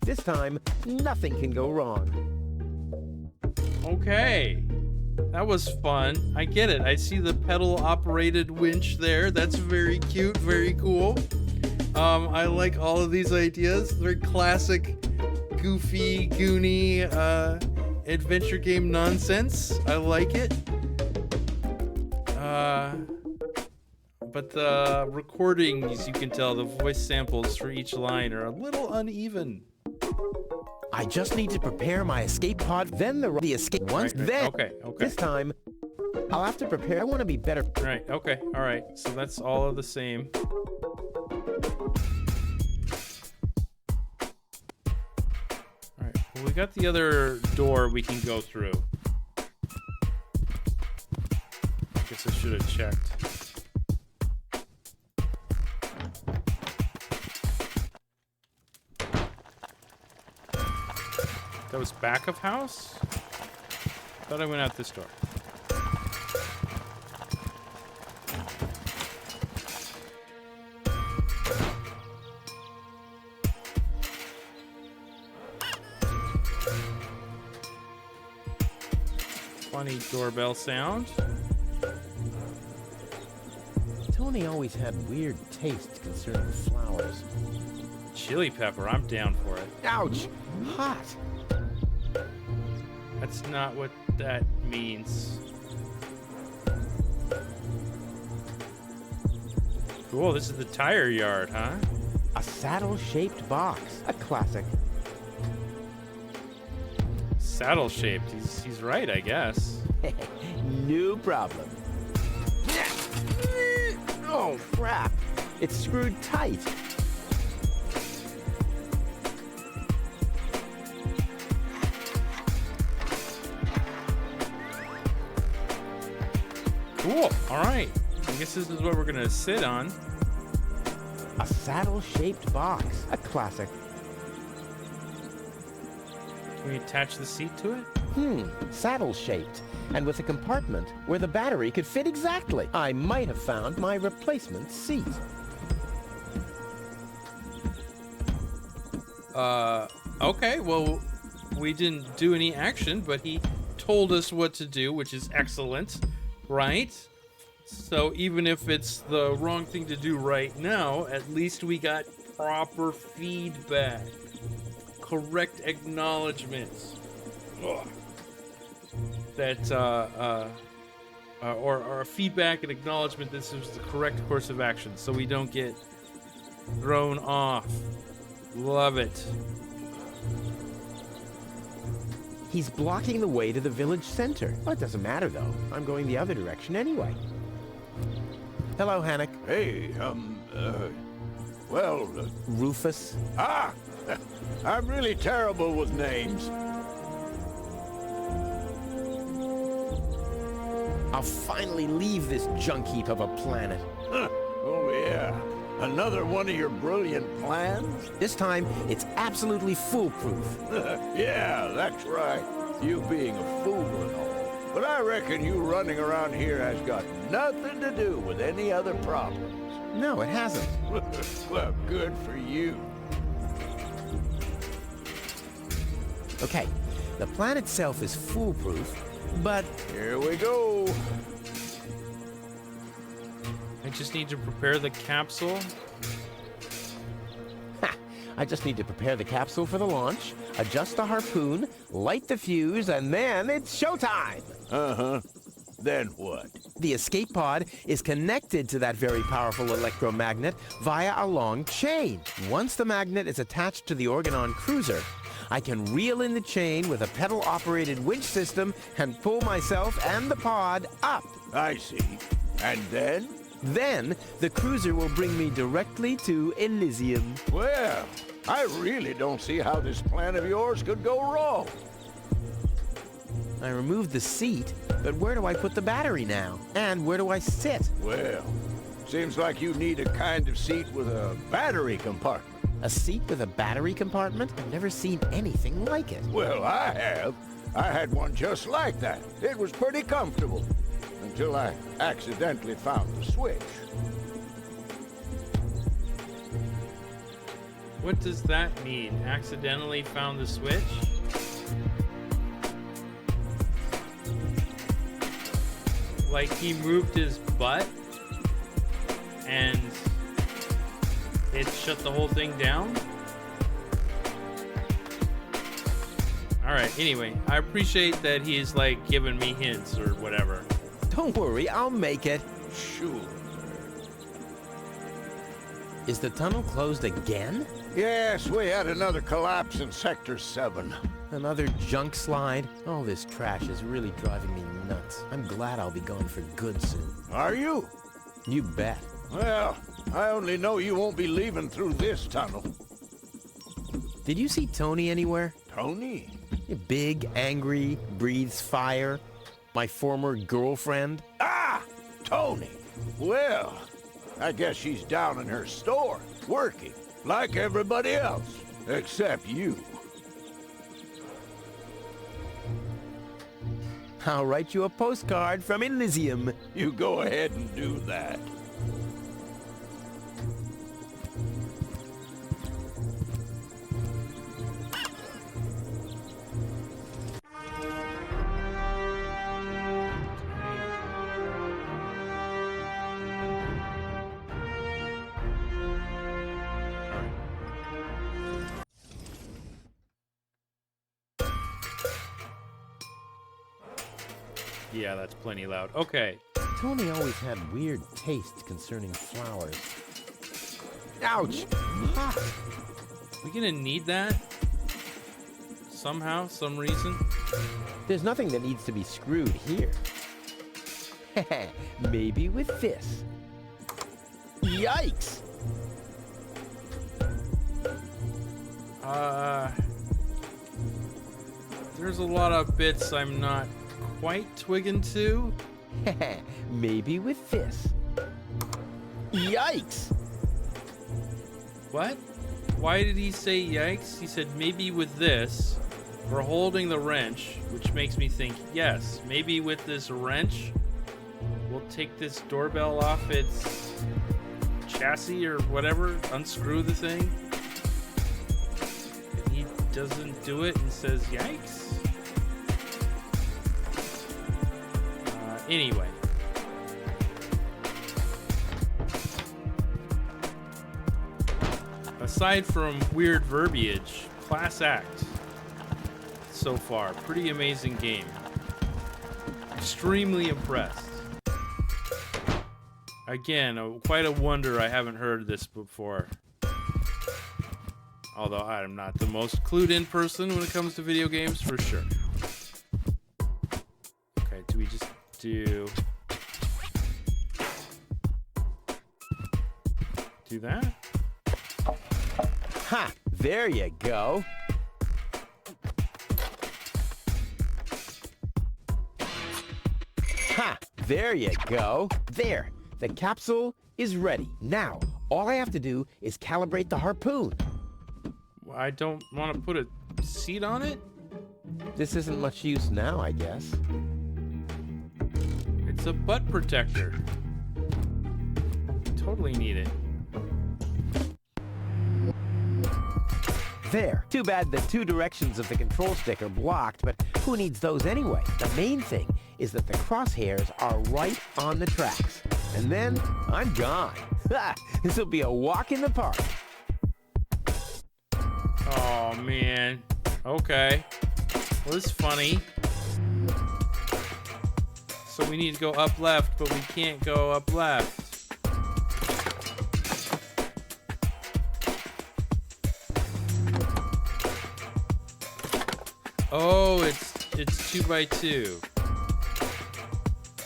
This time, nothing can go wrong. Okay. That was fun. I get it. I see the pedal-operated winch there. That's very cute, very cool. I like all of these ideas. They're classic, goofy, goony, adventure game nonsense. I like it. But the recordings, you can tell, the voice samples for each line are a little uneven. I just need to prepare my escape pod, then the escape once, Right. then Okay. this time I'll have to prepare. I want to be better. Right, okay, alright. So that's all of the same. Alright, well, we got the other door we can go through. I guess I should have checked. That was back of house? Thought I went out this door. Funny doorbell sound. Tony always had weird taste concerning flowers. Chili pepper, I'm down for it. Ouch! Hot! That's not what that means. Cool, this is the tire yard, huh? A saddle-shaped box. A classic. Saddle shaped. He's right, I guess. No problem. Oh, crap. It's screwed tight. Cool. All right. I guess this is what we're gonna sit on. A saddle-shaped box. A classic. Can we attach the seat to it? Saddle-shaped. And with a compartment where the battery could fit exactly. I might have found my replacement seat. Okay, well, we didn't do any action, but he told us what to do, which is excellent, right? So even if it's the wrong thing to do right now, at least we got proper feedback. Correct acknowledgments. Ugh. That, or a feedback and acknowledgement this is the correct course of action, so we don't get thrown off. Love it. He's blocking the way to the village center. Well, it doesn't matter, though. I'm going the other direction anyway. Hello, Hannock. Hey, well, Rufus. I'm really terrible with names. I'll finally leave this junk heap of a planet. Oh, yeah. Another one of your brilliant plans? This time, it's absolutely foolproof. Yeah, that's right. You being a fool and all. But I reckon you running around here has got nothing to do with any other problems. No, it hasn't. Well, good for you. Okay, the plan itself is foolproof, but Here we go. I just need to prepare the capsule. I just need to prepare the capsule for the launch, adjust the harpoon, light the fuse, and then it's showtime! Uh-huh. Then what? The escape pod is connected to that very powerful electromagnet via a long chain. Once the magnet is attached to the Organon cruiser, I can reel in the chain with a pedal-operated winch system and pull myself and the pod up. I see. And then? Then, the cruiser will bring me directly to Elysium. Well, I really don't see how this plan of yours could go wrong. I removed the seat, but where do I put the battery now? And where do I sit? Well, seems like you need a kind of seat with a battery compartment. A seat with a battery compartment? I've never seen anything like it. Well, I have. I had one just like that. It was pretty comfortable. Until I accidentally found the switch. What does that mean? Accidentally found the switch? Like he moved his butt and it shut the whole thing down? Alright, anyway, I appreciate that he's like giving me hints or whatever. Don't worry, I'll make it. Sure. Is the tunnel closed again? Yes, we had another collapse in Sector 7. Another junk slide? All this trash is really driving me nuts. I'm glad I'll be gone for good soon. Are you? You bet. Well, I only know you won't be leaving through this tunnel. Did you see Tony anywhere? Tony? Big, angry, breathes fire. My former girlfriend. Ah! Tony! Well, I guess she's down in her store, working, like everybody else, except you. I'll write you a postcard from Elysium. You go ahead and do that. Yeah, that's plenty loud. Okay. Tony always had weird tastes concerning flowers. Ouch! Hot. We gonna need that? Somehow, some reason? There's nothing that needs to be screwed here. Maybe with this. Yikes! There's a lot of bits I'm not quite twigging to. Maybe with this. Yikes! What? Why did he say yikes? He said maybe with this. We're holding the wrench, which makes me think, yes, maybe with this wrench, we'll take this doorbell off its chassis or whatever, unscrew the thing. doesn't do it and says yikes. Anyway. Aside from weird verbiage, class act so far. Pretty amazing game. Extremely impressed. Again, quite a wonder I haven't heard this before. Although I'm not the most clued in person when it comes to video games, for sure. Okay, do we just do that? Ha! There you go. Ha! There you go. There. The capsule is ready. Now, all I have to do is calibrate the harpoon. I don't want to put a seat on it. This isn't much use now, I guess. It's a butt protector. Totally need it. There. Too bad the two directions of the control stick are blocked, but who needs those anyway? The main thing is that the crosshairs are right on the tracks. And then I'm gone. Ha! This will be a walk in the park. Oh, man. Okay. Well, this is funny. So we need to go up left, but we can't go up left. Oh, it's 2x2.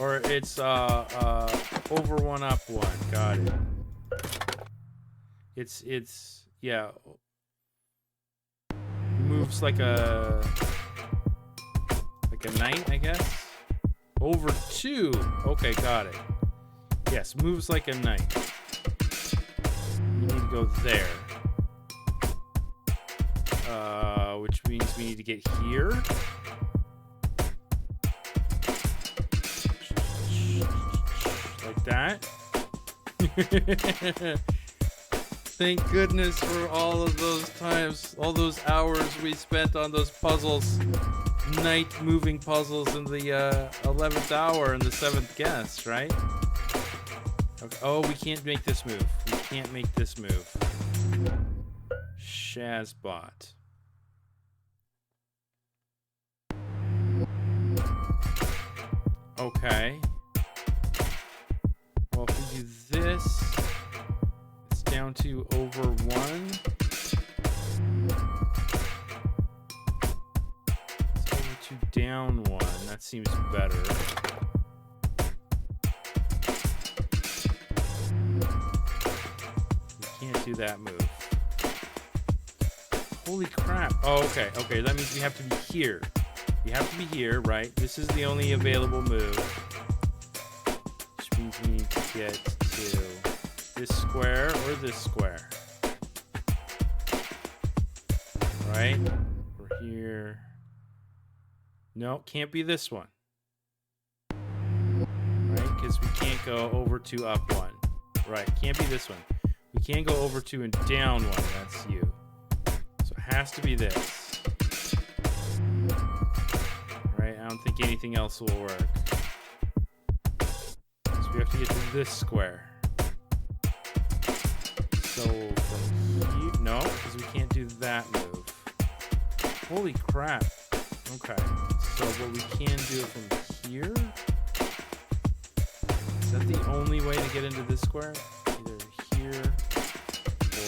Or it's over one up one. Got it. It's yeah. Moves like a knight, I guess. Over two. Okay, got it. Yes, moves like a knight. We need to go there. Which means we need to get here. Like that. Thank goodness for all of those times, all those hours we spent on those puzzles. Night moving puzzles in the 11th hour and the 7th guess, right? Okay. Oh, we can't make this move. We can't make this move. Shazbot. Okay. Well, if we do this, it's down to over one. It's over to down one. That seems better. We can't do that move. Holy crap. Oh, okay. Okay, that means we have to be here. We have to be here, right? This is the only available move. Which means we need to get to this square or this square. Right? We're here. No, can't be this one. Right? Because we can't go over two up one. Right, can't be this one. We can't go over two and down one. That's you. So it has to be this. Right? I don't think anything else will work. So we have to get to this square. So from here, no, because we can't do that move. Holy crap. Okay. So what we can do it from here? Is that the only way to get into this square? Either here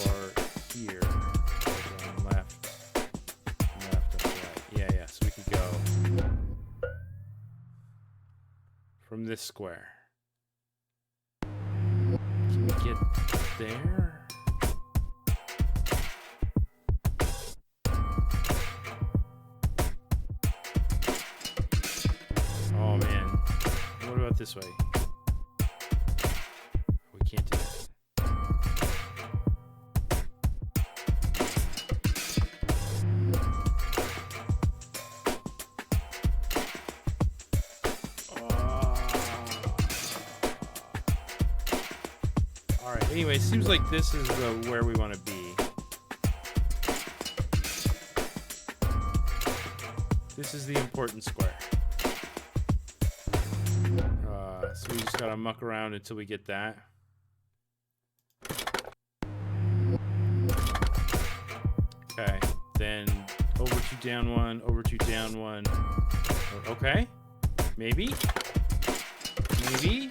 or here. Going left, up, right. Yeah. So we could go from this square. Can we get there? Oh man. What about this way? We can't do that. Alright, anyway, seems like this is where we want to be. This is the important square. So we just gotta muck around until we get that. Okay, then over 2 down 1, over 2 down 1. Okay, maybe. Maybe.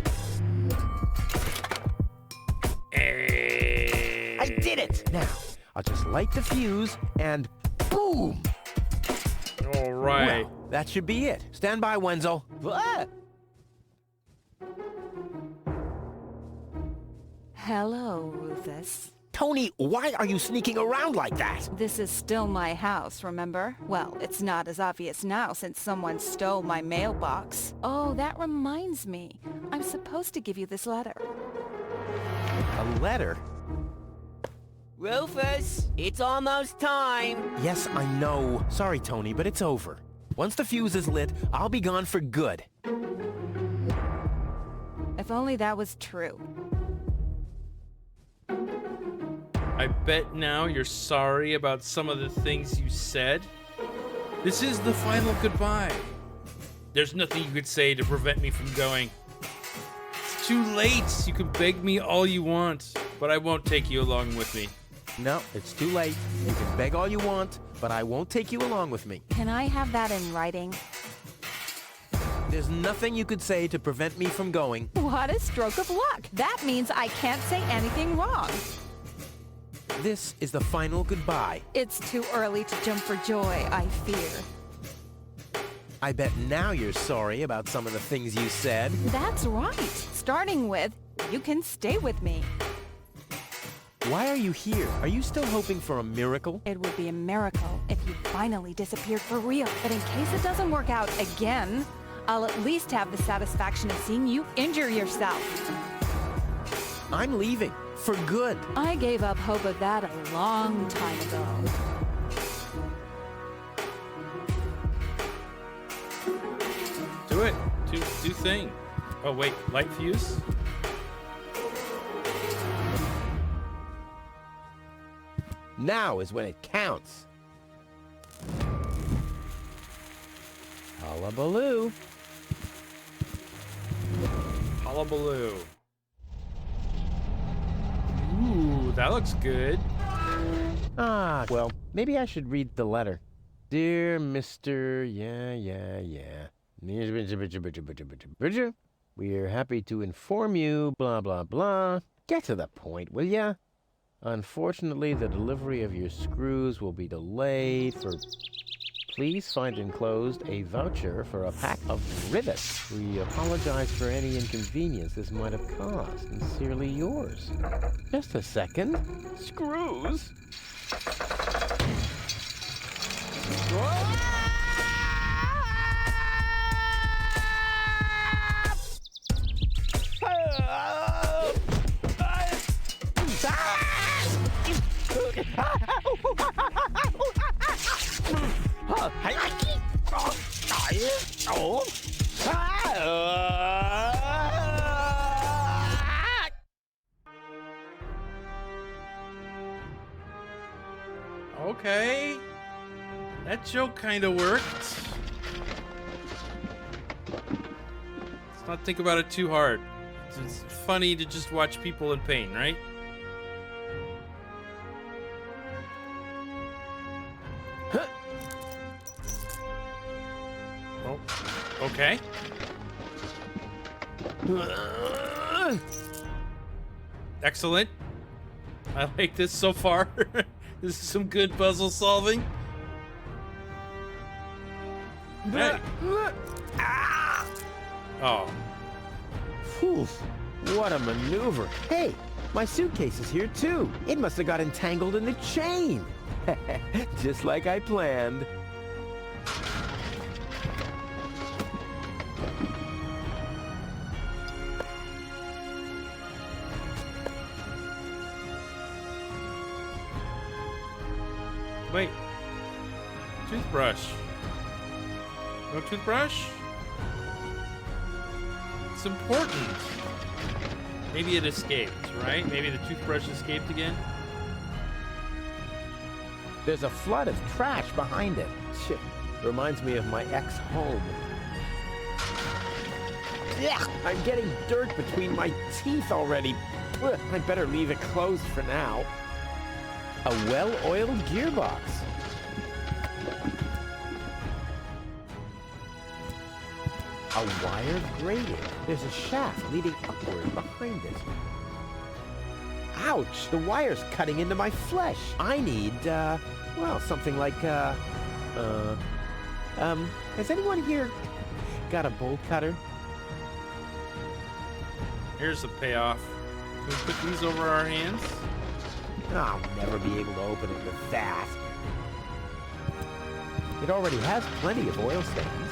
Hey. I did it! Now, I'll just light the fuse and boom! All right. Well, that should be it. Stand by, Wenzel. Ah! Hello, Rufus. Tony, why are you sneaking around like that? This is still my house, remember? Well, it's not as obvious now since someone stole my mailbox. Oh, that reminds me. I'm supposed to give you this letter. A letter? Rufus, it's almost time. Yes, I know. Sorry, Tony, but it's over. Once the fuse is lit, I'll be gone for good. If only that was true. I bet now you're sorry about some of the things you said. This is the final goodbye. There's nothing you could say to prevent me from going. It's too late. You can beg me all you want, but I won't take you along with me. No, it's too late. You can beg all you want, but I won't take you along with me. Can I have that in writing? There's nothing you could say to prevent me from going. What a stroke of luck. That means I can't say anything wrong. This is the final goodbye. It's too early to jump for joy, I fear. I bet now you're sorry about some of the things you said. That's right. Starting with, you can stay with me. Why are you here? Are you still hoping for a miracle? It would be a miracle if you finally disappeared for real. But in case it doesn't work out again, I'll at least have the satisfaction of seeing you injure yourself. I'm leaving. For good. I gave up hope of that a long time ago. Do it. Do thing. Oh wait, light fuse? Now is when it counts. Hullabaloo. Hullabaloo. Ooh, that looks good. Ah, well, maybe I should read the letter. Dear Mr. Bridger, we are happy to inform you, blah, blah, blah. Get to the point, will ya? Unfortunately, the delivery of your screws will be delayed for... Please find enclosed a voucher for a pack of rivets. We apologize for any inconvenience this might have caused. Sincerely yours. Just a second. Screws? Okay. That joke kind of worked. Let's not think about it too hard. It's funny to just watch people in pain, right? Oh, okay. Excellent. I like this so far. This is some good puzzle solving. Hey. Oh. Whew, what a maneuver. Hey, my suitcase is here too. It must have got entangled in the chain. Just like I planned. Wait. Toothbrush. No toothbrush? It's important. Maybe it escaped, right? Maybe the toothbrush escaped again? There's a flood of trash behind it. Shit. Reminds me of my ex-home. Yeah, I'm getting dirt between my teeth already. Ugh, I better leave it closed for now. A well-oiled gearbox. A wire grating. There's a shaft leading upward behind it. Ouch! The wire's cutting into my flesh. I need, well, something like, has anyone here got a bolt cutter? Here's the payoff. Can we put these over our hands? I'll never be able to open it with that. It already has plenty of oil stains.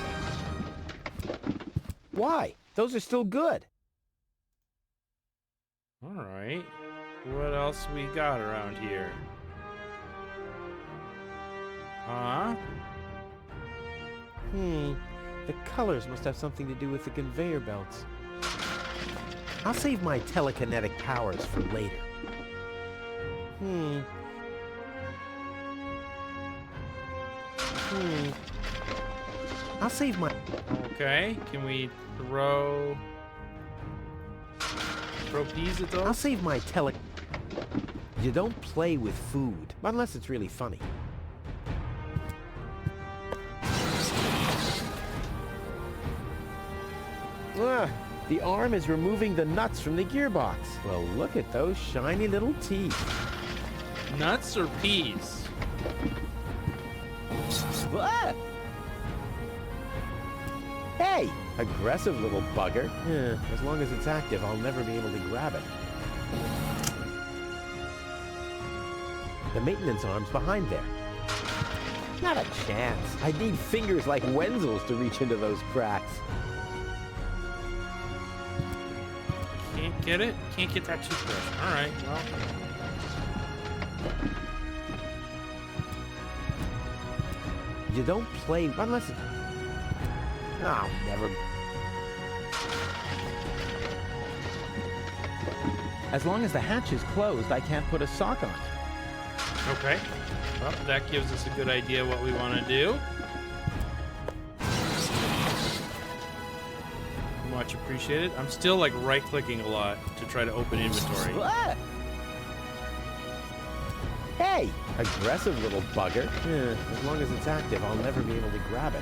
Why? Those are still good. All right. What else we got around here? Huh? The colors must have something to do with the conveyor belts. I'll save my telekinetic powers for later. I'll save my... Okay, can we throw peas at those? I'll save my You don't play with food, unless it's really funny. The arm is removing the nuts from the gearbox. Well, look at those shiny little teeth. Nuts or peas? Hey! Aggressive little bugger. As long as it's active, I'll never be able to grab it. The maintenance arm's behind there. Not a chance. I'd need fingers like Wenzel's to reach into those cracks. Can't get it? Can't get that toothbrush. Alright, well. You don't play unless it... Oh, never... As long as the hatch is closed, I can't put a sock on. Okay. Well, that gives us a good idea what we want to do. Much appreciated. I'm still like right-clicking a lot to try to open inventory. Hey! Aggressive little bugger. As long as it's active, I'll never be able to grab it.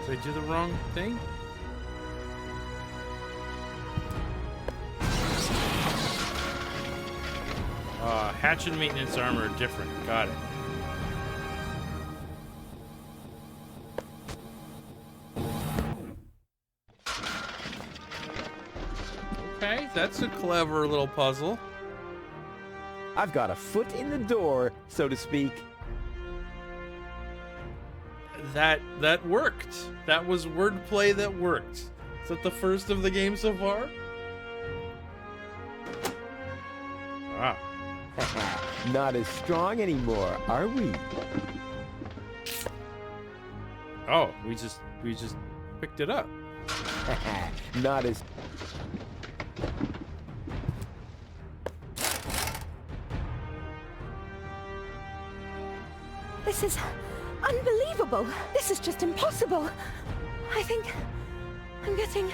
Did I do the wrong thing? Hatch and maintenance armor are different. Got it. Okay, that's a clever little puzzle. I've got a foot in the door, so to speak. That worked. That was wordplay that worked. Is that the first of the game so far? Ah. Not as strong anymore, are we? Oh, we just picked it up. Not as... This is unbelievable. This is just impossible. I think I'm getting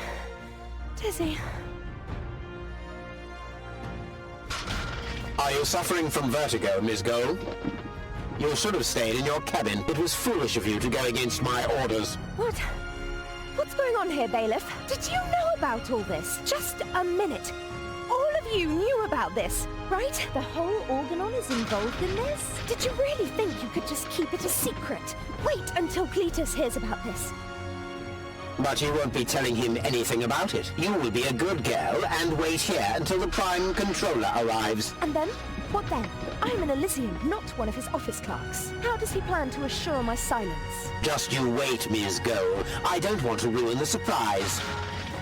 dizzy. Are you suffering from vertigo, Miss Gold? You should have stayed in your cabin. It was foolish of you to go against my orders. What's going on here, Bailiff? Did you know about all this? Just a minute. All of you knew about this, right? The whole Organon is involved in this? Did you really think you could just keep it a secret? Wait until Cletus hears about this. But you won't be telling him anything about it. You will be a good girl and wait here until the Prime Controller arrives. And then? What then? I'm an Elysian, not one of his office clerks. How does he plan to assure my silence? Just you wait, Ms. Gold. I don't want to ruin the surprise.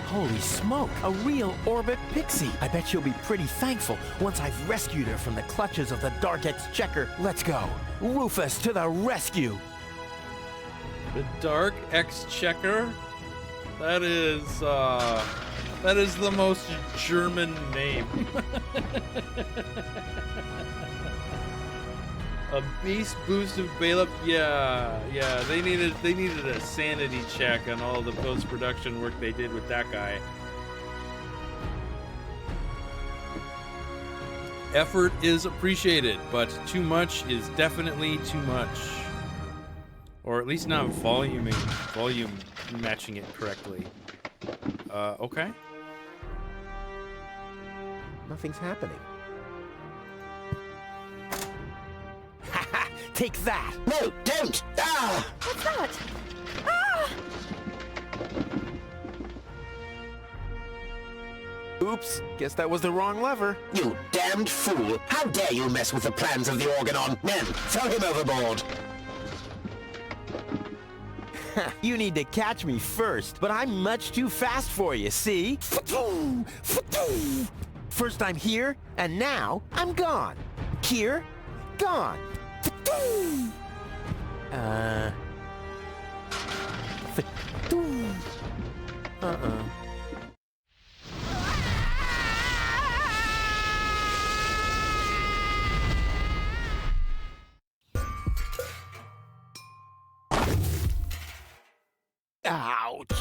Holy smoke, a real Orbit Pixie. I bet she'll be pretty thankful once I've rescued her from the clutches of the Dark Exchequer. Let's go. Rufus to the rescue. The Dark Exchequer? That is the most German name. A base boost of Bailiff. Yeah. They needed a sanity check on all the post-production work they did with that guy. Effort is appreciated, but too much is definitely too much. Or at least not volume matching it correctly. Okay. Nothing's happening. Take that! No, don't! Ah! What's that? Ah! Oops, guess that was the wrong lever. You damned fool! How dare you mess with the plans of the Organon? Men, throw him overboard! You need to catch me first, but I'm much too fast for you, see? First I'm here, and now I'm gone. Here, gone. Ouch!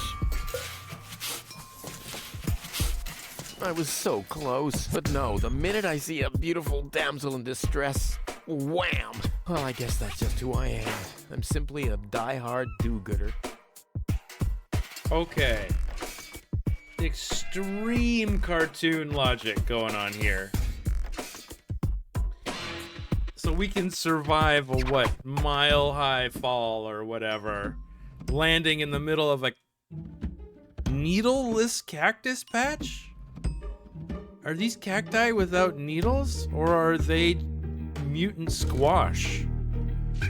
I was so close, but no, the minute I see a beautiful damsel in distress, wham! Well, I guess that's just who I am. I'm simply a die-hard do-gooder. Okay. Extreme cartoon logic going on here. So we can survive a, what, mile-high fall or whatever, landing in the middle of a needleless cactus patch? Are these cacti without needles, or are they mutant squash?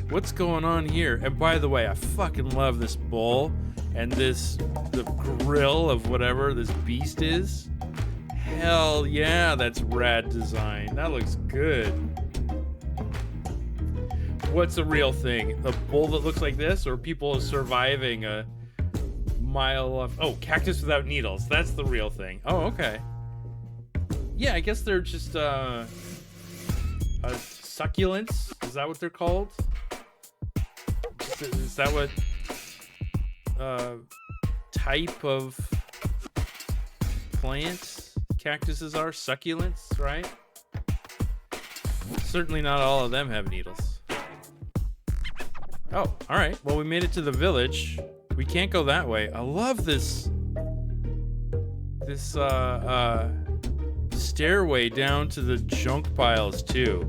What's going on here? And by the way, I fucking love this bowl and the grill of whatever this beast is. Hell yeah, that's rad design. That looks good. What's a real thing? A bowl that looks like this, or people surviving a mile of... Oh, cactus without needles. That's the real thing. Oh, okay. Yeah, I guess they're just succulents. Is that what they're called? Is that what type of plant cactuses are? Succulents, right? Certainly not all of them have needles. Oh, all right. Well, we made it to the village. We can't go that way. I love this stairway down to the junk piles too.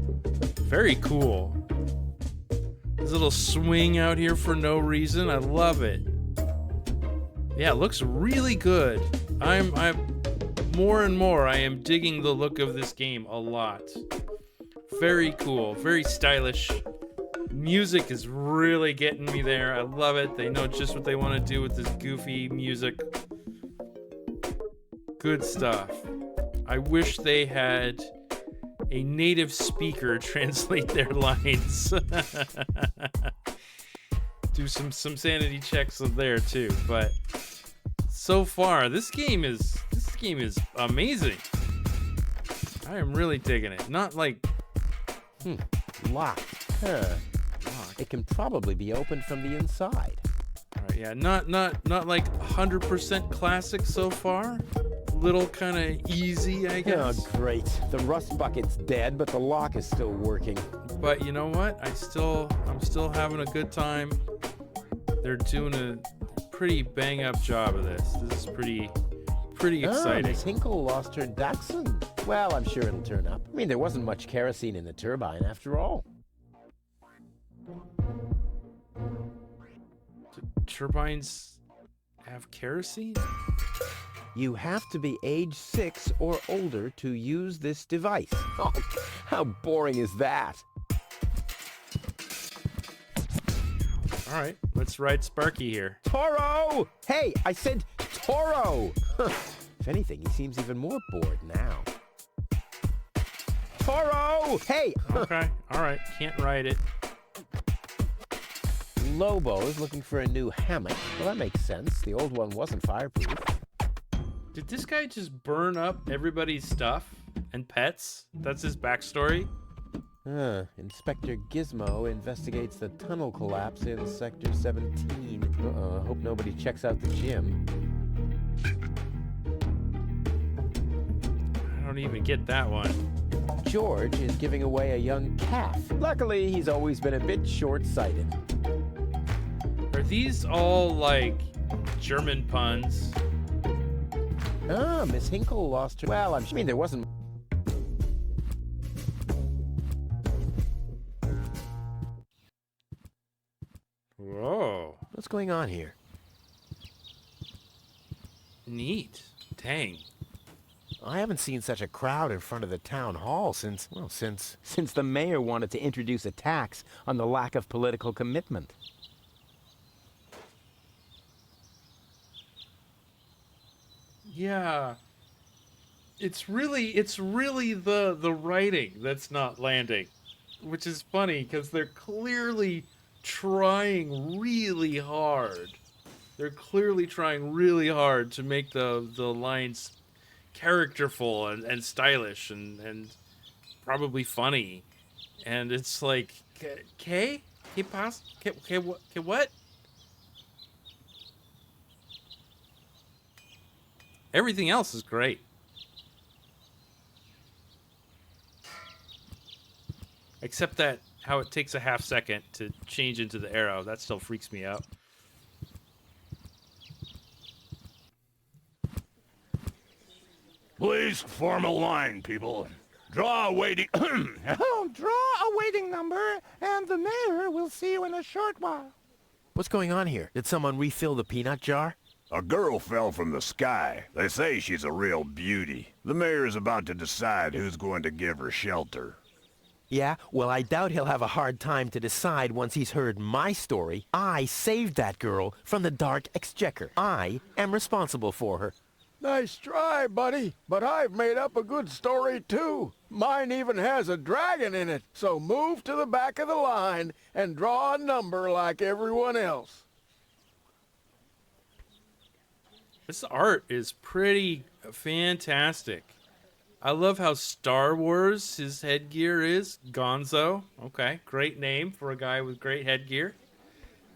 Very cool. This little swing out here for no reason. I love it. Yeah, it looks really good. I'm more and more I am digging the look of this game a lot. Very cool, very stylish. Music is really getting me there. I love it. They know just what they want to do with this goofy music. Good stuff. I wish they had a native speaker translate their lines. Do some sanity checks there too, but so far this game is amazing. I am really digging it. Not like Locked. Huh. Locked. It can probably be opened from the inside. all right, yeah, not like 100% classic so far. Little kind of easy, I guess. Oh, great. The rust bucket's dead, but the lock is still working. But you know what? I'm still having a good time. They're doing a pretty bang up job of this. This is pretty exciting. Miss Hinkle lost her Dachshund. Well, I'm sure it'll turn up. I mean, there wasn't much kerosene in the turbine after all. Turbines have kerosene? You have to be age 6 or older to use this device. Oh, how boring is that? All right, let's ride Sparky here. Toro! Hey, I said Toro! If anything, he seems even more bored now. Toro! Hey! Okay, all right, can't ride it. Lobo is looking for a new hammock. Well, that makes sense. The old one wasn't fireproof. Did this guy just burn up everybody's stuff and pets? That's his backstory? Inspector Gizmo investigates the tunnel collapse in Sector 17. Uh-oh, I hope nobody checks out the gym. I don't even get that one. George is giving away a young calf. Luckily, he's always been a bit short-sighted. Are these all, like, German puns? Ah, Miss Hinkle lost her... Well, I mean, there wasn't... Whoa. What's going on here? Neat. Dang. I haven't seen such a crowd in front of the town hall since the mayor wanted to introduce a tax on the lack of political commitment. Yeah. It's really the writing that's not landing, which is funny because they're clearly trying really hard. They're clearly trying really hard to make the lines characterful and stylish and probably funny. And it's like, what? Everything else is great. Except that how it takes a half second to change into the arrow. That still freaks me out. Please form a line, people. Draw a waiting... Oh, draw a waiting number, and the mayor will see you in a short while. What's going on here? Did someone refill the peanut jar? A girl fell from the sky. They say she's a real beauty. The mayor is about to decide who's going to give her shelter. Yeah, well, I doubt he'll have a hard time to decide once he's heard my story. I saved that girl from the dark exchequer. I am responsible for her. Nice try, buddy. But I've made up a good story, too. Mine even has a dragon in it. So move to the back of the line and draw a number like everyone else. This art is pretty fantastic. I love how Star Wars his headgear is. Gonzo. Okay, great name for a guy with great headgear.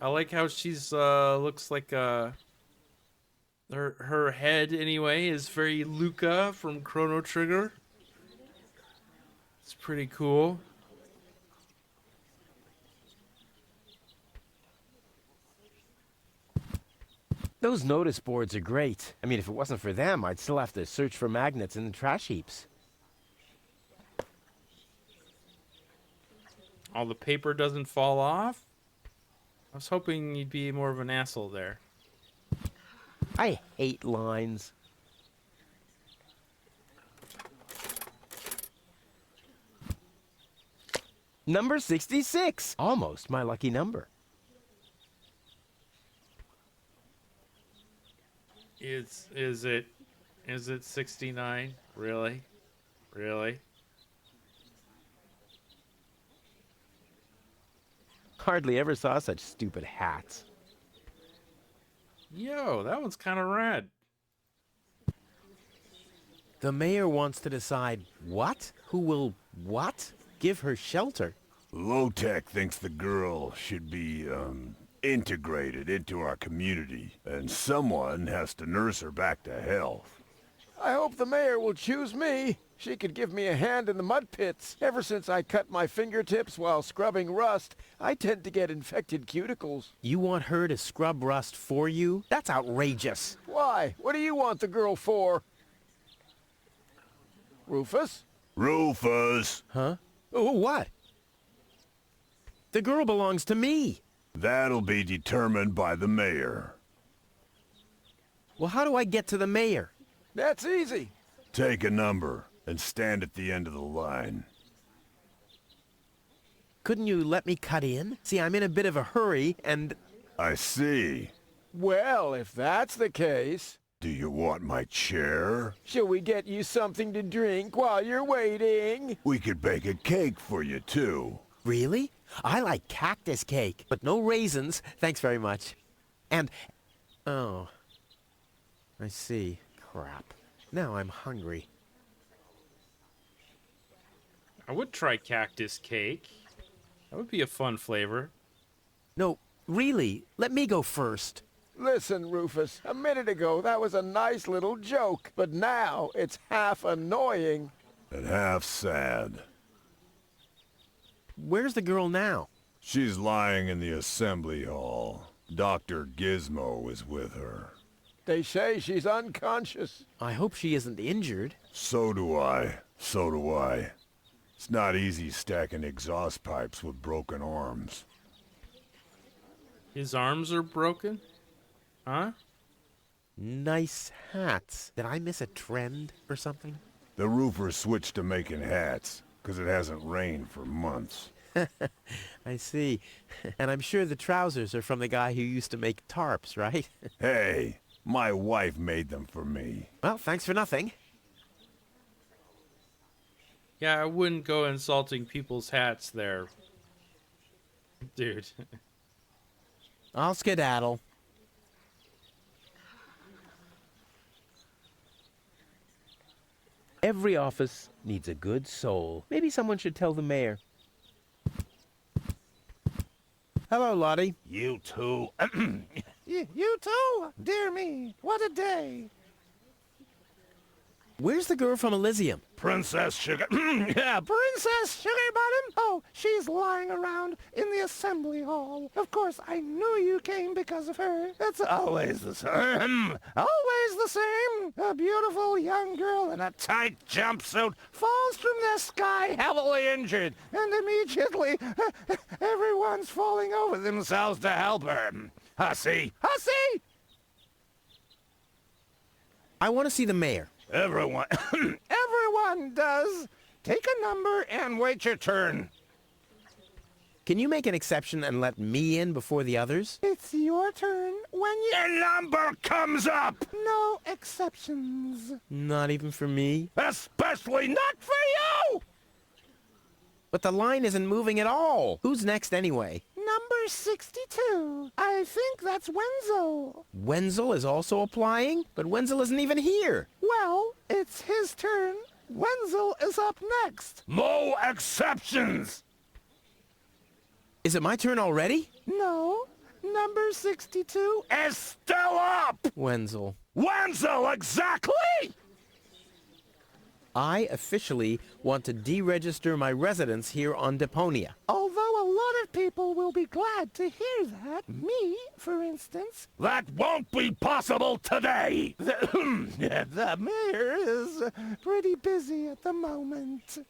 I like how she's looks like her head anyway is very Luca from Chrono Trigger. It's pretty cool. Those notice boards are great. I mean, if it wasn't for them, I'd still have to search for magnets in the trash heaps. All the paper doesn't fall off? I was hoping you'd be more of an asshole there. I hate lines. Number 66. Almost my lucky number. Is it 69? Really? Really? Hardly ever saw such stupid hats. Yo, that one's kind of rad. The mayor wants to decide what? Who will what? Give her shelter. Low-Tech thinks the girl should be, integrated into our community, and someone has to nurse her back to health. I hope the mayor will choose me. She could give me a hand in the mud pits. Ever since I cut my fingertips while scrubbing rust, I tend to get infected cuticles. You want her to scrub rust for you? That's outrageous. Why? What do you want the girl for? Rufus? Rufus! Huh? Oh, what? The girl belongs to me. That'll be determined by the mayor. Well, how do I get to the mayor? That's easy. Take a number and stand at the end of the line. Couldn't you let me cut in? See, I'm in a bit of a hurry, and... I see. Well, if that's the case... Do you want my chair? Shall we get you something to drink while you're waiting? We could bake a cake for you, too. Really? I like cactus cake, but no raisins. Thanks very much. And... Oh. I see. Crap. Now I'm hungry. I would try cactus cake. That would be a fun flavor. No, really, let me go first. Listen, Rufus, a minute ago that was a nice little joke, but now it's half annoying. And half sad. Where's the girl now? She's lying in the assembly hall. Dr. Gizmo is with her. They say she's unconscious. I hope she isn't injured. So do I. So do I. It's not easy stacking exhaust pipes with broken arms. His arms are broken? Huh? Nice hats. Did I miss a trend or something? The roofer switched to making hats, 'cause it hasn't rained for months. I see. And I'm sure the trousers are from the guy who used to make tarps, right? Hey, my wife made them for me. Well, thanks for nothing. Yeah, I wouldn't go insulting people's hats there. Dude. I'll skedaddle. Every office needs a good soul. Maybe someone should tell the mayor. Hello, Lottie. You too. You too? Dear me, what a day. Where's the girl from Elysium? Princess Sugar. Yeah, Princess Sugarbottom? Oh, she's lying around in the assembly hall. Of course, I knew you came because of her. It's always the same. Always the same. A beautiful young girl in a tight jumpsuit falls from the sky heavily injured, and immediately everyone's falling over themselves to help her. Hussy! Hussy! I want to see the mayor. Everyone. Everyone does. Take a number and wait your turn. Can you make an exception and let me in before the others? It's your turn when your number comes up. No exceptions. Not even for me? Especially not for you! But the line isn't moving at all. Who's next anyway? Number 62. I think that's Wenzel. Wenzel is also applying? But Wenzel isn't even here. Well, it's his turn. Wenzel is up next. No exceptions! Is it my turn already? No. Number 62 is still up. Wenzel. Wenzel, exactly! I officially want to deregister my residence here on Deponia. Although a lot of people will be glad to hear that. Me, for instance. That won't be possible today! The mayor is pretty busy at the moment.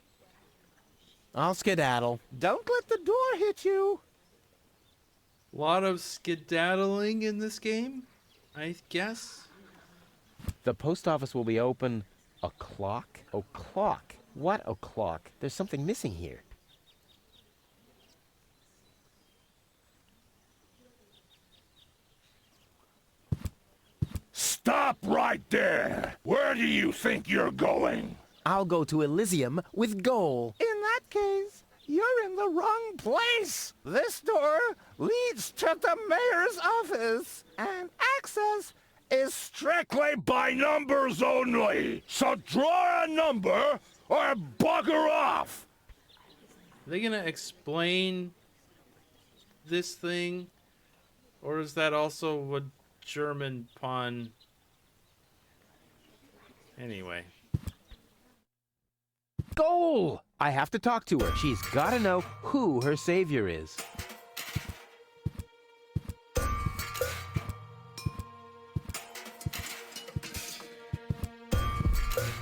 I'll skedaddle. Don't let the door hit you. A lot of skedaddling in this game, I guess. The post office will be open o'clock? O'clock? What o'clock? There's something missing here. Stop right there! Where do you think you're going? I'll go to Elysium with Goal. In that case, you're in the wrong place. This door leads to the mayor's office, and access is Strictly by numbers only! So draw a number or bugger off! Are they gonna explain this thing? Or is that also a German pun? Anyway. Goal! I have to talk to her. She's got to know who her savior is.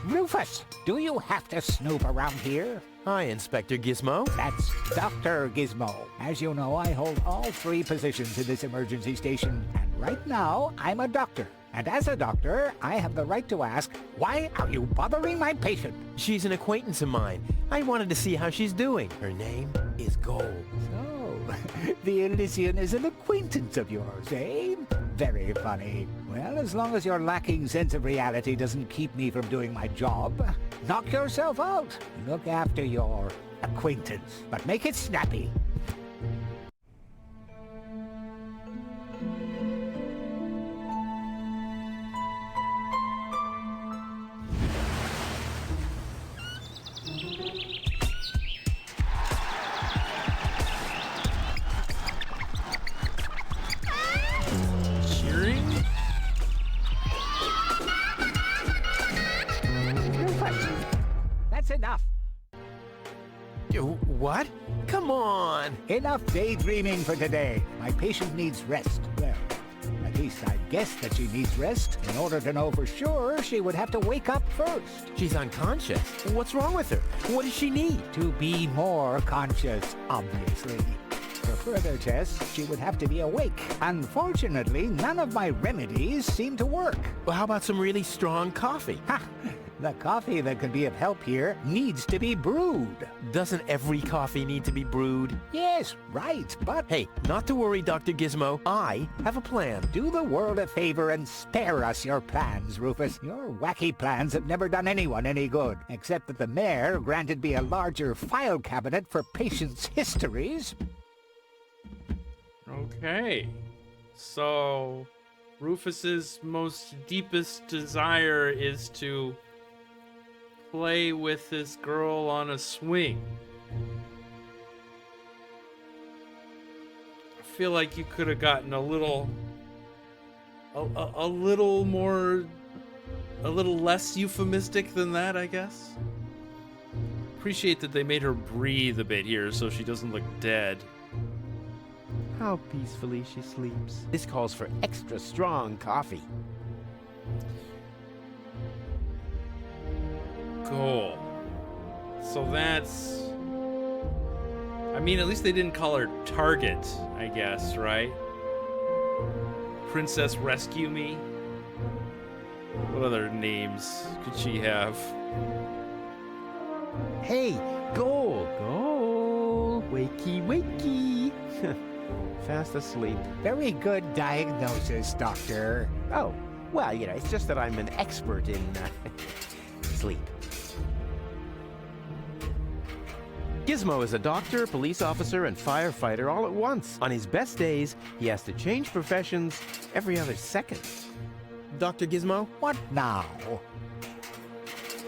Rufus, do you have to snoop around here? Hi, Inspector Gizmo. That's Dr. Gizmo. As you know, I hold all 3 positions in this emergency station, and right now, I'm a doctor. And as a doctor, I have the right to ask, why are you bothering my patient? She's an acquaintance of mine. I wanted to see how she's doing. Her name is Goal. So, the Elysian is an acquaintance of yours, eh? Very funny. Well, as long as your lacking sense of reality doesn't keep me from doing my job, knock yourself out. Look after your acquaintance, but make it snappy. on. Enough daydreaming for today. My patient needs rest. Well, at least I guess that she needs rest. In order to know for sure, she would have to wake up first. She's unconscious. What's wrong with her? What does she need? To be more conscious, obviously. For further tests, she would have to be awake. Unfortunately, none of my remedies seem to work. Well, how about some really strong coffee? Ha! The coffee that could be of help here needs to be brewed. Doesn't every coffee need to be brewed? Yes, right, but Hey, not to worry, Dr. Gizmo. I have a plan. do the world a favor and spare us your plans, Rufus. Your wacky plans have never done anyone any good, except that the mayor granted me a larger file cabinet for patients' histories. Okay. So, Rufus's most deepest desire is to play with this girl on a swing. I feel like you could have gotten a little less euphemistic than that, I guess. Appreciate that they made her breathe a bit here so she doesn't look dead. How peacefully she sleeps. This calls for extra strong coffee. Cool. So that's... I mean, at least they didn't call her Target, I guess, right? Princess Rescue Me? What other names could she have? Hey, goal! Goal! Wakey, wakey! Fast asleep. Very good diagnosis, Doctor. Oh, well, it's just that I'm an expert in sleep. Gizmo is a doctor, police officer, and firefighter all at once. On his best days, he has to change professions every other second. Dr. Gizmo, What now?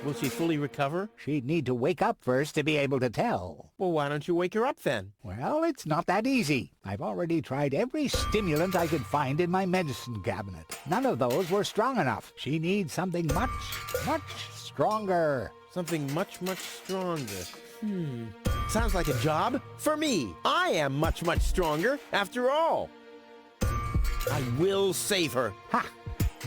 will she fully recover? She'd need to wake up first to be able to tell. Well, why don't you wake her up then? Well, it's not that easy. I've already tried every stimulant I could find in my medicine cabinet. None of those were strong enough. She needs something much, much stronger. Something much, much stronger. Sounds like a job for me. I am much, much stronger after all. I will save her. Ha!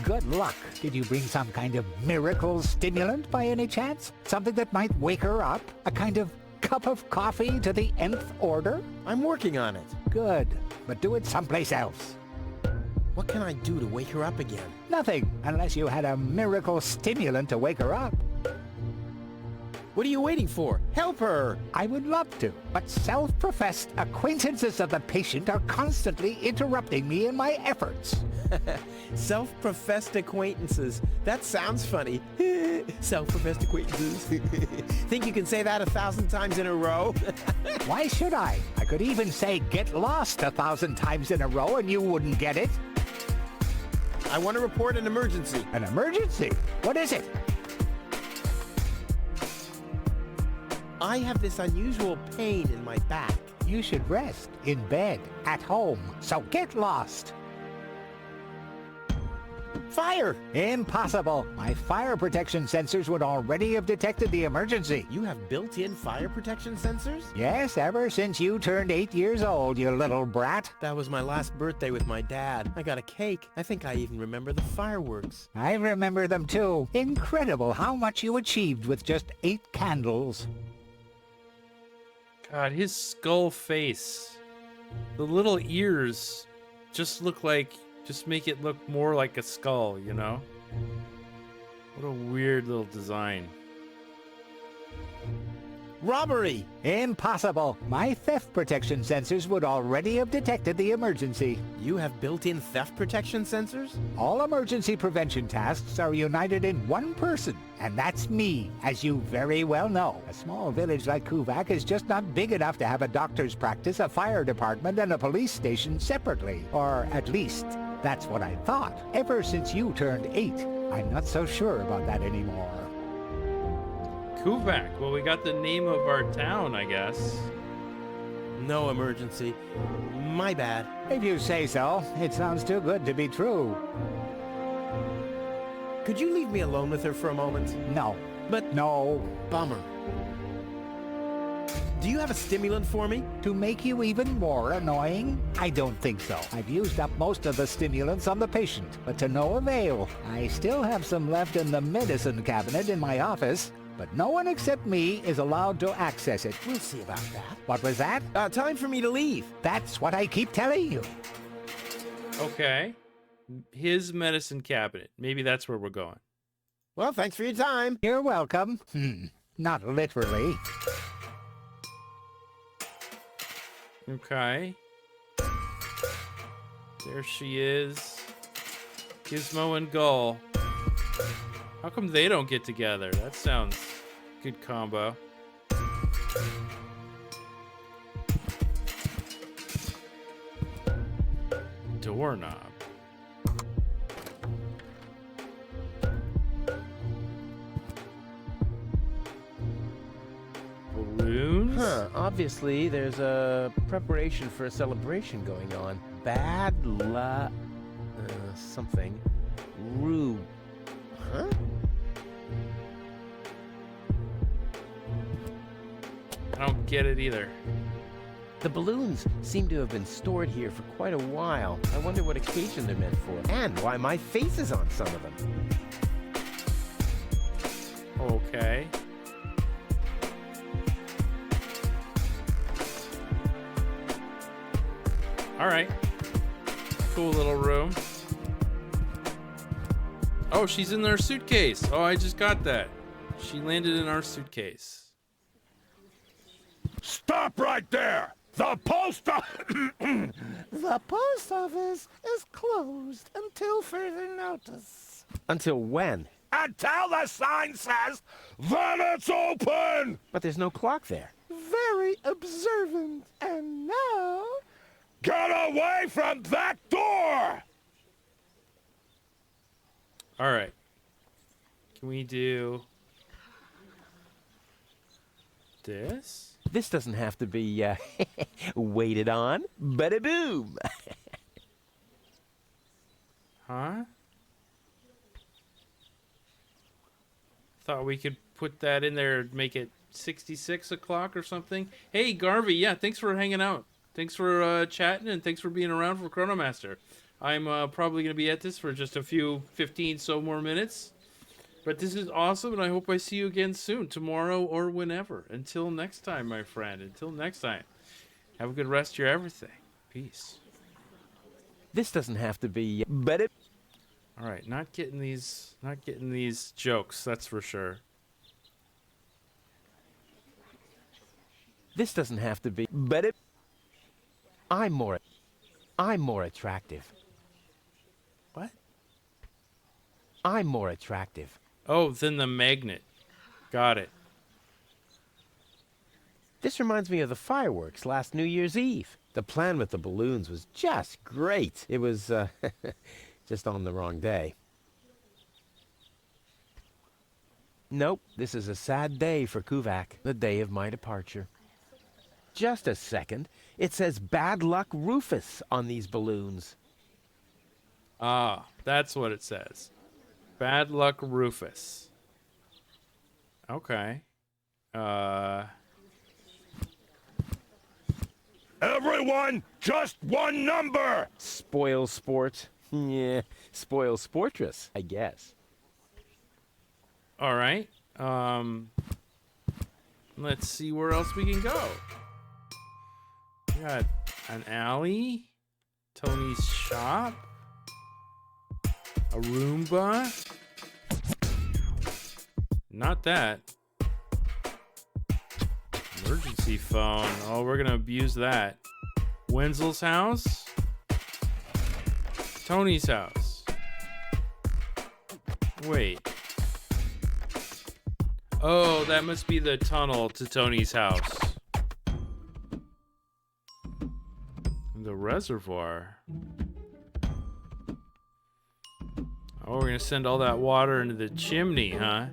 Good luck. Did you bring some kind of miracle stimulant by any chance? Something that might wake her up? A kind of cup of coffee to the nth order? I'm working on it. Good, but do it someplace else. What can I do to wake her up again? Nothing, unless you had a miracle stimulant to wake her up. What are you waiting for? Help her! I would love to, but self-professed acquaintances of the patient are constantly interrupting me in my efforts. Self-professed acquaintances. That sounds funny. Self-professed acquaintances. Think you can say that 1,000 times in a row? Why should I? I could even say get lost 1,000 times in a row and you wouldn't get it. I want to report an emergency. An emergency? What is it? I have this unusual pain in my back. You should rest in bed, at home, so get lost. Fire! Impossible. My fire protection sensors would already have detected the emergency. You have built-in fire protection sensors? Yes, ever since you turned 8 years old, you little brat. That was my last birthday with my dad. I got a cake. I think I even remember the fireworks. I remember them too. Incredible how much you achieved with just 8 candles. God, his skull face. The little ears just make it look more like a skull, you know? What a weird little design. Robbery! Impossible. My theft protection sensors would already have detected the emergency. You have built-in theft protection sensors? All emergency prevention tasks are united in one person, and that's me, as you very well know. A small village like Kuvak is just not big enough to have a doctor's practice, a fire department, and a police station separately. Or at least, that's what I thought. Ever since you turned 8, I'm not so sure about that anymore. Kuvak. Well, we got the name of our town, I guess. No emergency. My bad. If you say so. It sounds too good to be true. Could you leave me alone with her for a moment? No. But no. Bummer. Do you have a stimulant for me? To make you even more annoying? I don't think so. I've used up most of the stimulants on the patient, but to no avail. I still have some left in the medicine cabinet in my office, but no one except me is allowed to access it. We'll see about that. What was that? Time for me to leave. That's what I keep telling you. Okay. His medicine cabinet. Maybe that's where we're going. Well, thanks for your time. You're welcome. Not literally. Okay. There she is. Gizmo and Gull. How come they don't get together? That sounds good combo. Doorknob. Balloons? Huh, obviously there's a preparation for a celebration going on. Bad luck... something. Rue... Huh? I don't get it either. The balloons seem to have been stored here for quite a while. I wonder what occasion they're meant for, and why my face is on some of them. Okay. All right. Cool little room. Oh, she's in our suitcase. Oh, I just got that. She landed in our suitcase. Stop right there! The post The post office is closed until further notice. Until when? Until the sign says that it's open! But there's no clock there. Very observant. And now... Get away from that door! All right. Can we do this? This doesn't have to be, waited on. Bada boom! Huh? Thought we could put that in there and make it 66 o'clock or something. Hey, Garvey, yeah, thanks for hanging out. Thanks for chatting, and thanks for being around for Chronomaster. I'm probably going to be at this for just a few 15 so more minutes. But this is awesome, and I hope I see you again soon, tomorrow or whenever. Until next time, my friend. Until next time. Have a good rest of your everything. Peace. This doesn't have to be, but it... All right, not getting these jokes, that's for sure. This doesn't have to be, but it... I'm more attractive. What? I'm more attractive. Oh, then the magnet. Got it. This reminds me of the fireworks last New Year's Eve. The plan with the balloons was just great. It was, just on the wrong day. Nope, this is a sad day for Kuvak, the day of my departure. Just a second. It says Bad Luck Rufus on these balloons. Ah, that's what it says. Bad Luck Rufus. Okay. Everyone, just one number! Spoil sport. Yeah, spoil sportress, I guess. All right. Let's see where else we can go. We got an alley, Tony's shop, a Roomba. Not that. Emergency phone. Oh, we're gonna abuse that. Wenzel's house. Tony's house. Wait. Oh, that must be the tunnel to Tony's house. The reservoir. Oh, we're gonna send all that water into the chimney, huh?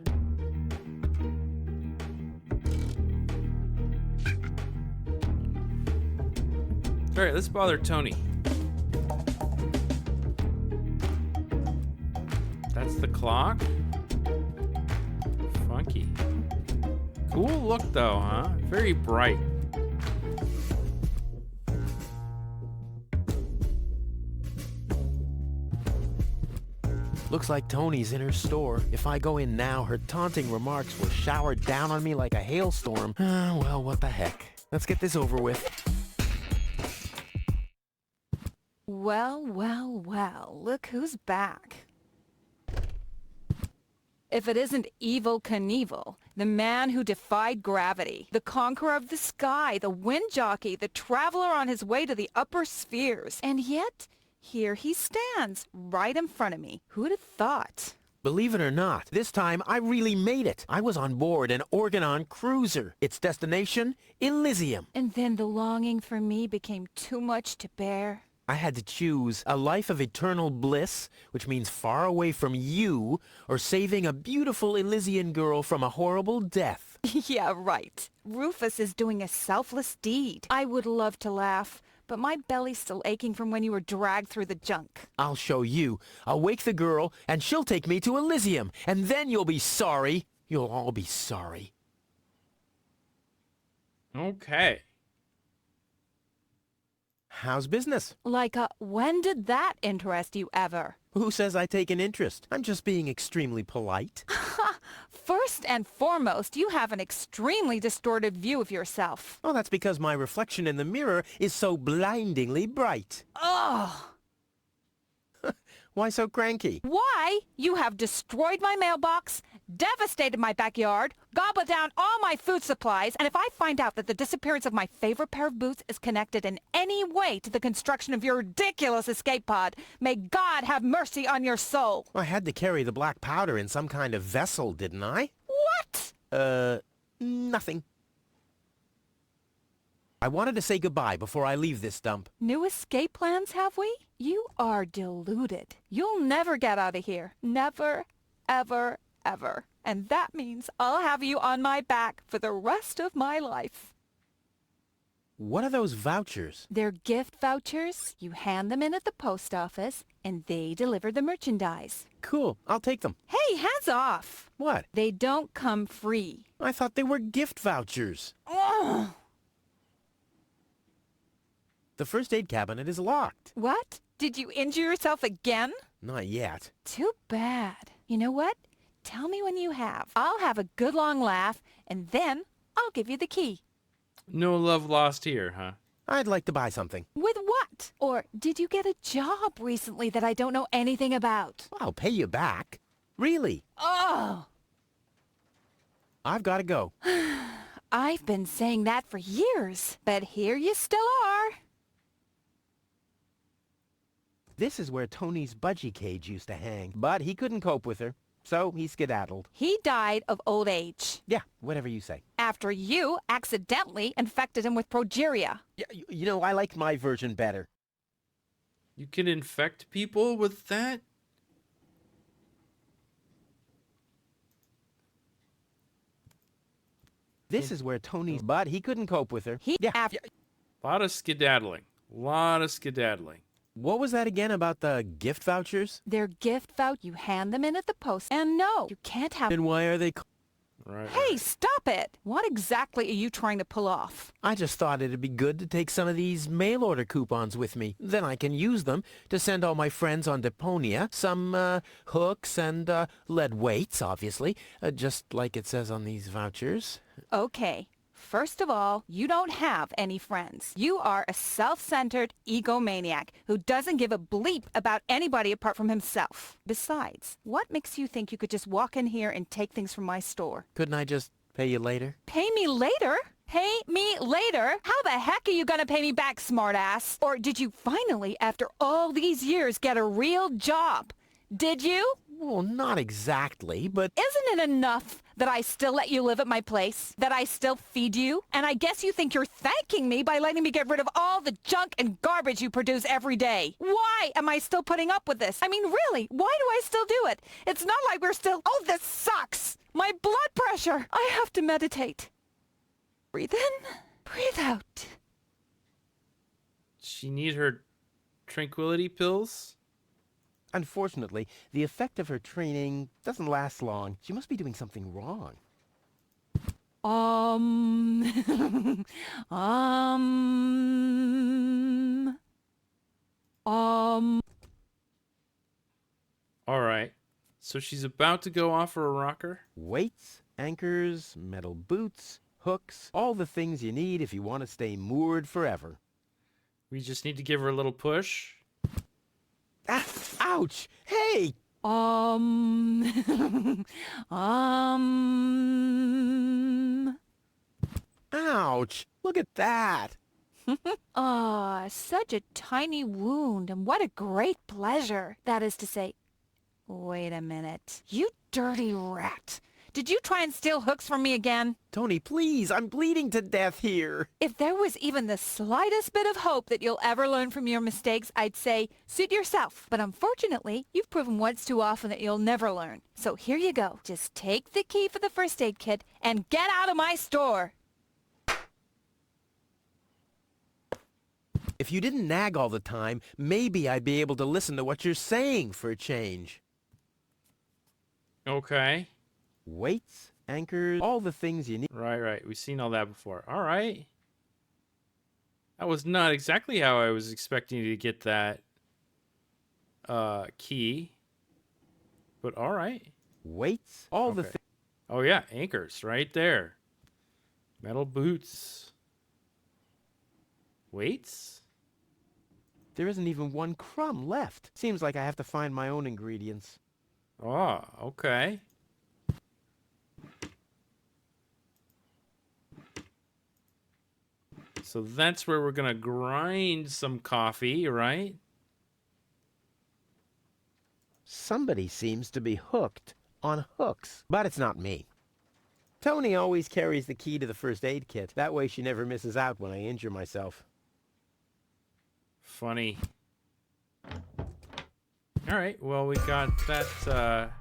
All right, let's bother Tony. That's the clock? Funky. Cool look though, huh? Very bright. Looks like Tony's in her store. If I go in now, her taunting remarks will shower down on me like a hailstorm. Well, what the heck. Let's get this over with. Well, well, well, look who's back. If it isn't Evil Knievel, the man who defied gravity, the conqueror of the sky, the wind jockey, the traveler on his way to the upper spheres. And yet, here he stands, right in front of me. Who'd have thought? Believe it or not, this time I really made it. I was on board an Organon cruiser. Its destination, Elysium. And then the longing for me became too much to bear. I had to choose a life of eternal bliss, which means far away from you, or saving a beautiful Elysian girl from a horrible death. Yeah, right. Rufus is doing a selfless deed. I would love to laugh, but my belly's still aching from when you were dragged through the junk. I'll show you. I'll wake the girl, and she'll take me to Elysium, and then you'll be sorry. You'll all be sorry. Okay. How's business? Like, when did that interest you ever? Who says I take an interest? I'm just being extremely polite. First and foremost, you have an extremely distorted view of yourself. Oh, that's because my reflection in the mirror is so blindingly bright. Ugh! Why so cranky? Why? You have destroyed my mailbox, devastated my backyard, gobbled down all my food supplies, and if I find out that the disappearance of my favorite pair of boots is connected in any way to the construction of your ridiculous escape pod, may God have mercy on your soul. I had to carry the black powder in some kind of vessel, didn't I? What? Nothing. I wanted to say goodbye before I leave this dump. New escape plans, have we? You are deluded. You'll never get out of here. Never, ever, ever. And that means I'll have you on my back for the rest of my life. What are those vouchers? They're gift vouchers. You hand them in at the post office, and they deliver the merchandise. Cool. I'll take them. Hey, hands off. What? They don't come free. I thought they were gift vouchers. Ugh. The first aid cabinet is locked. What? Did you injure yourself again? Not yet. Too bad. You know what? Tell me when you have. I'll have a good long laugh, and then I'll give you the key. No love lost here, huh? I'd like to buy something. With what? Or did you get a job recently that I don't know anything about? I'll pay you back. Really? Oh! I've got to go. I've been saying that for years, but here you still are. This is where Tony's budgie cage used to hang, but he couldn't cope with her, so he skedaddled. He died of old age. Yeah, whatever you say. After you accidentally infected him with progeria. Yeah, you know, I liked my version better. You can infect people with that? This is where Tony's, but he couldn't cope with her. A lot of skedaddling. Lot of skedaddling. What was that again about the gift vouchers? They're gift vouchers. You hand them in at the post. And no, you can't have... Then why are they... Right. Hey, stop it! What exactly are you trying to pull off? I just thought it'd be good to take some of these mail order coupons with me. Then I can use them to send all my friends on Deponia some hooks and lead weights, obviously, just like it says on these vouchers. Okay. First of all, you don't have any friends. You are a self-centered egomaniac who doesn't give a bleep about anybody apart from himself. Besides, what makes you think you could just walk in here and take things from my store? Couldn't I just pay you later? Pay me later? Pay me later? How the heck are you gonna pay me back, smartass? Or did you finally, after all these years, get a real job? Did you? Well, not exactly, but... Isn't it enough that I still let you live at my place? That I still feed you? And I guess you think you're thanking me by letting me get rid of all the junk and garbage you produce every day. Why am I still putting up with this? I mean, really, why do I still do it? It's not like we're still... Oh, this sucks! My blood pressure! I have to meditate. Breathe in, breathe out. She need her tranquility pills? Unfortunately, the effect of her training doesn't last long. She must be doing something wrong. All right. So she's about to go off for a rocker? Weights, anchors, metal boots, hooks, all the things you need if you want to stay moored forever. We just need to give her a little push. Ah, ouch! Hey! Ouch! Look at that! Ah, such a tiny wound, and what a great pleasure. That is to say, wait a minute. You dirty rat. Did you try and steal hooks from me again? Tony, please, I'm bleeding to death here. If there was even the slightest bit of hope that you'll ever learn from your mistakes, I'd say, suit yourself. But unfortunately, you've proven once too often that you'll never learn. So here you go. Just take the key for the first aid kit and get out of my store. If you didn't nag all the time, maybe I'd be able to listen to what you're saying for a change. Okay. Weights, anchors, all the things you need. Right. We've seen all that before. All right. That was not exactly how I was expecting to get that key. But all right. Weights, all the things. Oh, yeah. Anchors right there. Metal boots. Weights? There isn't even one crumb left. Seems like I have to find my own ingredients. Oh, okay. So that's where we're going to grind some coffee, right? Somebody seems to be hooked on hooks, but it's not me. Tony always carries the key to the first aid kit. That way she never misses out when I injure myself. Funny. All right, well, we got that, that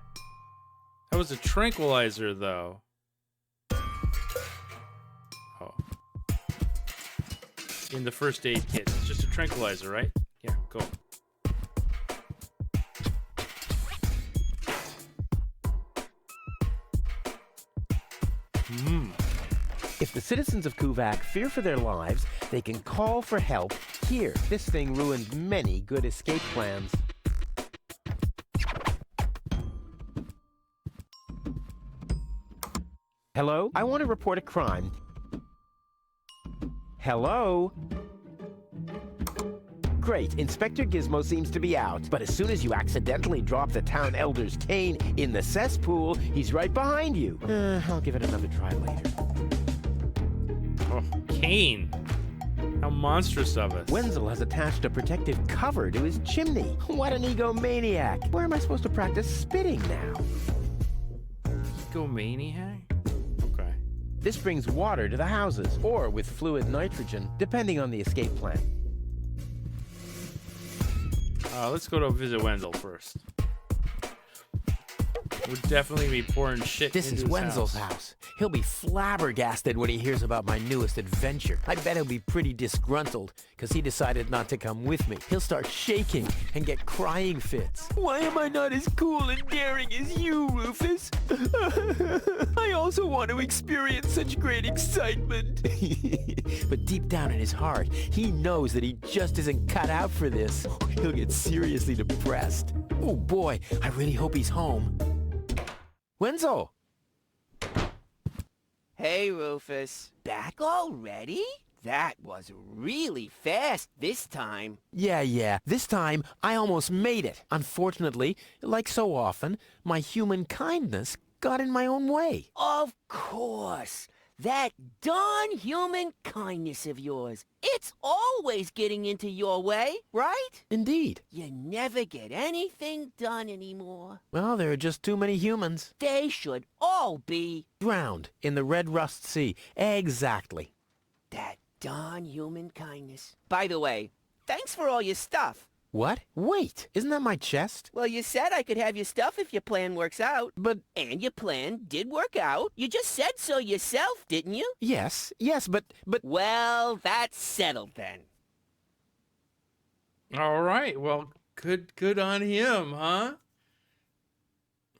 was a tranquilizer, though. Oh. In the first aid kit. It's just a tranquilizer, right? Yeah, go. If the citizens of Kuvak fear for their lives, they can call for help here. This thing ruined many good escape plans. Hello? I want to report a crime. Hello? Great, Inspector Gizmo seems to be out, but as soon as you accidentally drop the town elder's cane in the cesspool, he's right behind you. I'll give it another try later. Oh, Kane. How monstrous of us. Wenzel has attached a protective cover to his chimney. What an egomaniac. Where am I supposed to practice spitting now? Egomaniac? Okay. This brings water to the houses, or with fluid nitrogen, depending on the escape plan. Let's go to visit Wenzel first. We'll definitely be pouring shit This into is his Wenzel's house. He'll be flabbergasted when he hears about my newest adventure. I bet he'll be pretty disgruntled, because he decided not to come with me. He'll start shaking and get crying fits. Why am I not as cool and daring as you, Rufus? I also want to experience such great excitement. But deep down in his heart, he knows that he just isn't cut out for this. He'll get seriously depressed. Oh boy, I really hope he's home. Wenzel! Hey, Rufus. Back already? That was really fast this time. Yeah. This time, I almost made it. Unfortunately, like so often, my human kindness got in my own way. Of course. That darn human kindness of yours. It's always getting into your way, right? Indeed. You never get anything done anymore. Well, there are just too many humans. They should all be... Drowned in the Red Rust Sea. Exactly. That darn human kindness. By the way, thanks for all your stuff. What? Wait, isn't that my chest? Well, you said I could have your stuff if your plan works out. But... And your plan did work out. You just said so yourself, didn't you? Yes, but... Well, that's settled then. All right. Well, good on him, huh?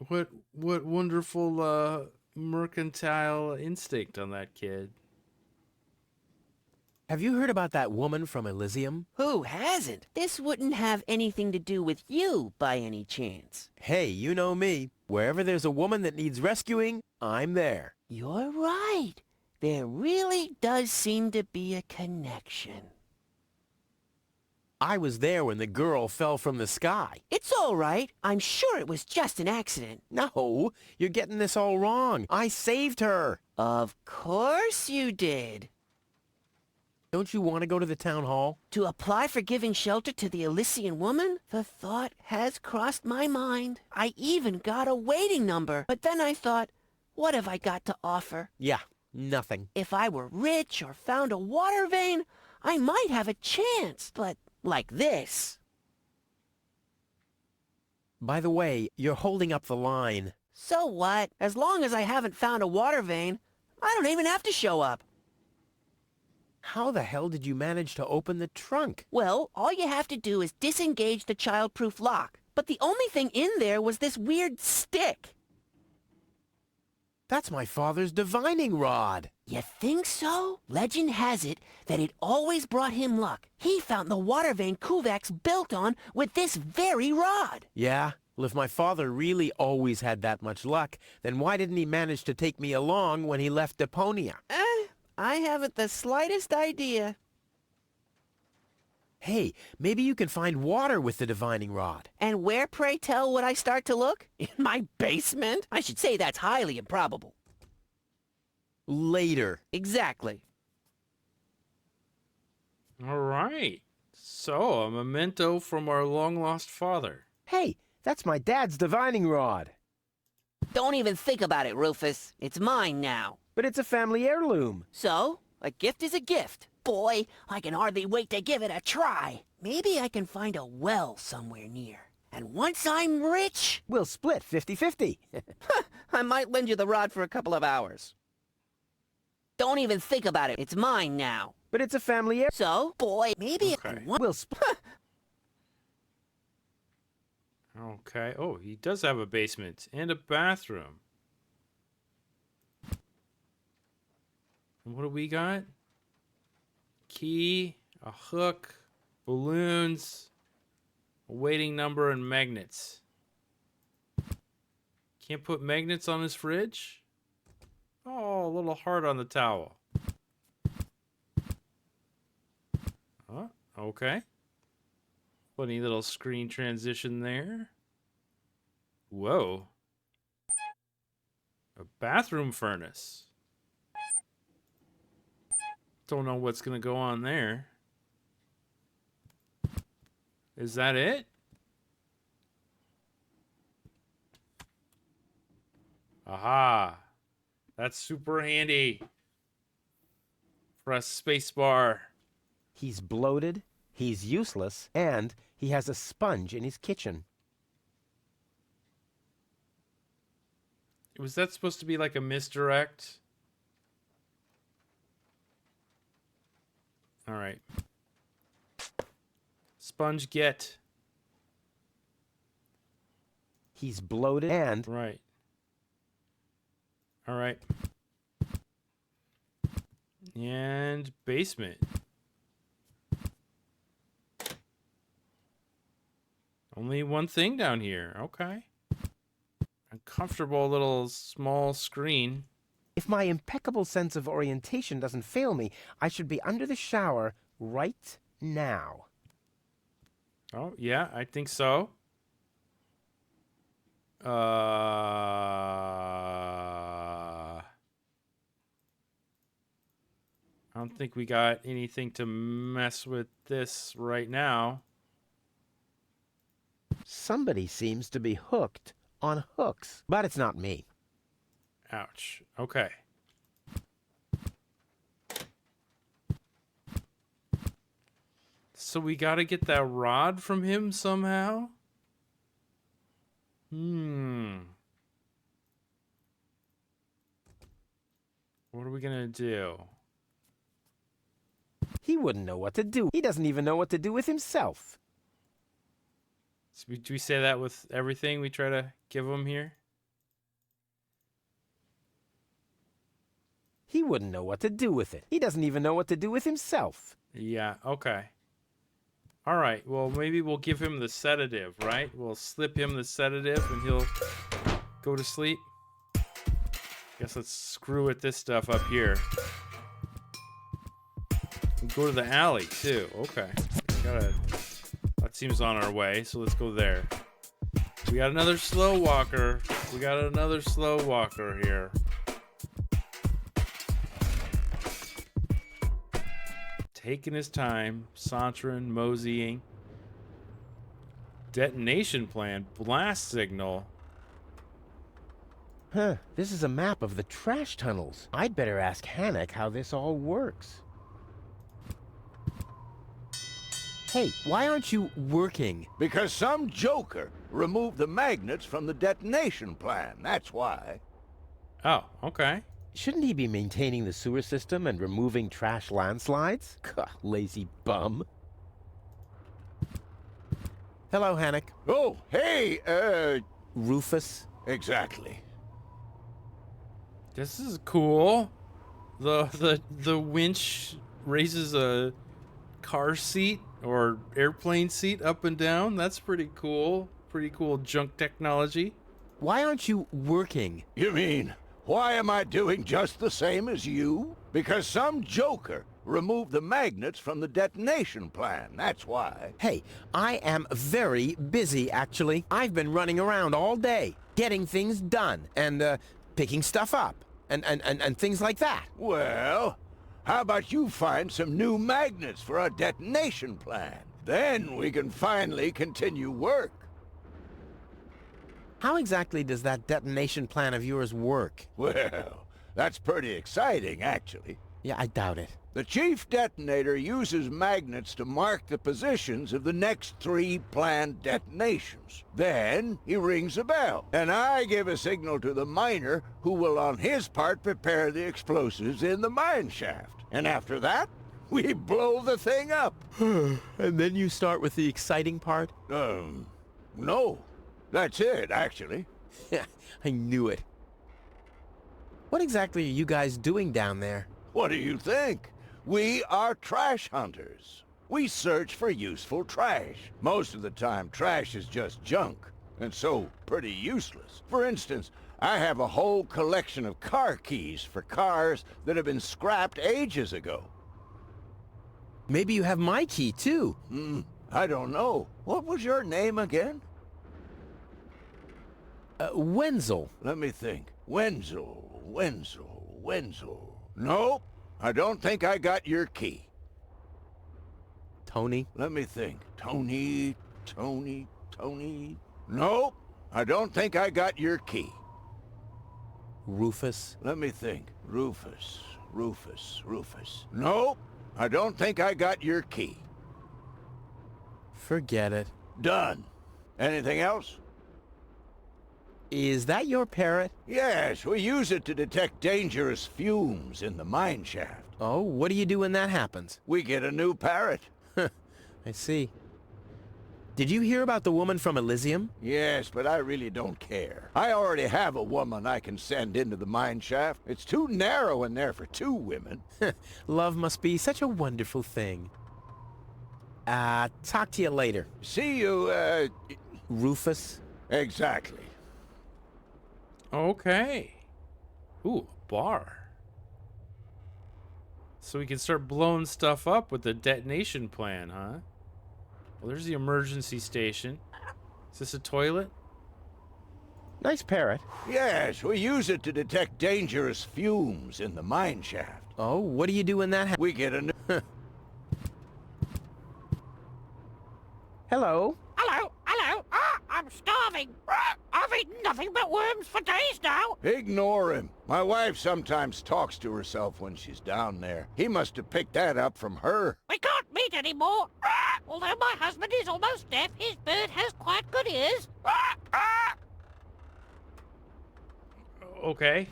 What wonderful mercantile instinct on that kid. Have you heard about that woman from Elysium? Who hasn't? This wouldn't have anything to do with you by any chance. Hey, you know me. Wherever there's a woman that needs rescuing, I'm there. You're right. There really does seem to be a connection. I was there when the girl fell from the sky. It's all right. I'm sure it was just an accident. No, you're getting this all wrong. I saved her. Of course you did. Don't you want to go to the town hall? To apply for giving shelter to the Elysian woman? The thought has crossed my mind. I even got a waiting number. But then I thought, what have I got to offer? Yeah, nothing. If I were rich or found a water vein, I might have a chance. But like this. By the way, you're holding up the line. So what? As long as I haven't found a water vein, I don't even have to show up. How the hell did you manage to open the trunk? Well, all you have to do is disengage the child-proof lock. But the only thing in there was this weird stick. That's my father's divining rod. You think so? Legend has it that it always brought him luck. He found the water vein Kuvak's built on with this very rod. Yeah? Well, if my father really always had that much luck, then why didn't he manage to take me along when he left Deponia? I haven't the slightest idea. Hey, maybe you can find water with the divining rod. And where, pray tell, would I start to look? In my basement? I should say that's highly improbable. Later. Exactly. All right. So, a memento from our long-lost father. Hey, that's my dad's divining rod. Don't even think about it, Rufus. It's mine now. But it's a family heirloom. So, a gift is a gift. Boy, I can hardly wait to give it a try. Maybe I can find a well somewhere near. And once I'm rich... We'll split 50-50. I might lend you the rod for a couple of hours. Don't even think about it. It's mine now. But it's a family heirloom. So, boy, maybe... Okay. We'll split... Okay. Oh, he does have a basement and a bathroom. And what do we got? Key, a hook, balloons, a waiting number, and magnets. Can't put magnets on his fridge? Oh, a little heart on the towel. Oh, okay. Funny little screen transition there. Whoa. A bathroom furnace. Don't know what's gonna go on there. Is that it? Aha. That's super handy. Press spacebar. He's bloated, he's useless, and he has a sponge in his kitchen. Was that supposed to be like a misdirect? All right. Sponge get. He's bloated and... Right. All right. And basement. Only one thing down here. Okay. Uncomfortable little small screen. If my impeccable sense of orientation doesn't fail me, I should be under the shower right now. Oh, yeah, I think so. I don't think we got anything to mess with this right now. Somebody seems to be hooked on hooks, but it's not me. Ouch. Okay. So we gotta get that rod from him somehow? What are we gonna do? He wouldn't know what to do. He doesn't even know what to do with himself. So do we say that with everything we try to give him here? He wouldn't know what to do with it. He doesn't even know what to do with himself. Yeah, okay. All right, well, maybe we'll give him the sedative, right? We'll slip him the sedative and he'll go to sleep. Guess let's screw with this stuff up here. We'll go to the alley, too. Okay. That seems on our way, so let's go there. We got another slow walker. We got another slow walker here. Taking his time, sauntering, moseying. Detonation plan, blast signal. Huh, this is a map of the trash tunnels. I'd better ask Hannock how this all works. Hey, why aren't you working? Because some joker removed the magnets from the detonation plan, that's why. Oh, okay. Shouldn't he be maintaining the sewer system and removing trash landslides? Gah, lazy bum. Hello, Hannock. Oh, hey, Rufus? Exactly. This is cool. The winch raises a car seat or airplane seat up and down. That's pretty cool. Pretty cool junk technology. Why aren't you working? You mean, why am I doing just the same as you? Because some joker removed the magnets from the detonation plan, that's why. Hey, I am very busy, actually. I've been running around all day, getting things done, and, picking stuff up, and things like that. Well, how about you find some new magnets for our detonation plan? Then we can finally continue work. How exactly does that detonation plan of yours work? Well, that's pretty exciting, actually. Yeah, I doubt it. The chief detonator uses magnets to mark the positions of the next 3 planned detonations. Then he rings a bell, and I give a signal to the miner who will on his part prepare the explosives in the mine shaft. And after that, we blow the thing up. And then you start with the exciting part? No. That's it, actually. Yeah, I knew it. What exactly are you guys doing down there? What do you think? We are trash hunters. We search for useful trash. Most of the time, trash is just junk, and so pretty useless. For instance, I have a whole collection of car keys for cars that have been scrapped ages ago. Maybe you have my key, too. I don't know. What was your name again? Wenzel. Let me think. Wenzel. Nope. I don't think I got your key. Tony? Let me think. Tony. Nope. I don't think I got your key. Rufus? Let me think. Rufus. Nope. I don't think I got your key. Forget it. Done. Anything else? Is that your parrot? Yes, we use it to detect dangerous fumes in the mine shaft. Oh, what do you do when that happens? We get a new parrot. I see. Did you hear about the woman from Elysium? Yes, but I really don't care. I already have a woman I can send into the mine shaft. It's too narrow in there for 2 women. Love must be such a wonderful thing. Talk to you later. See you, Rufus? Exactly. Okay. Ooh, a bar. So we can start blowing stuff up with the detonation plan, huh? Well, there's the emergency station. Is this a toilet? Nice parrot. Yes, we use it to detect dangerous fumes in the mine shaft. Oh, what do you do when that happens? We get a new... Hello? Hello. I'm starving. I've eaten nothing but worms for days now. Ignore him. My wife sometimes talks to herself when she's down there. He must have picked that up from her. We can't meet anymore. Although my husband is almost deaf, his bird has quite good ears. Okay.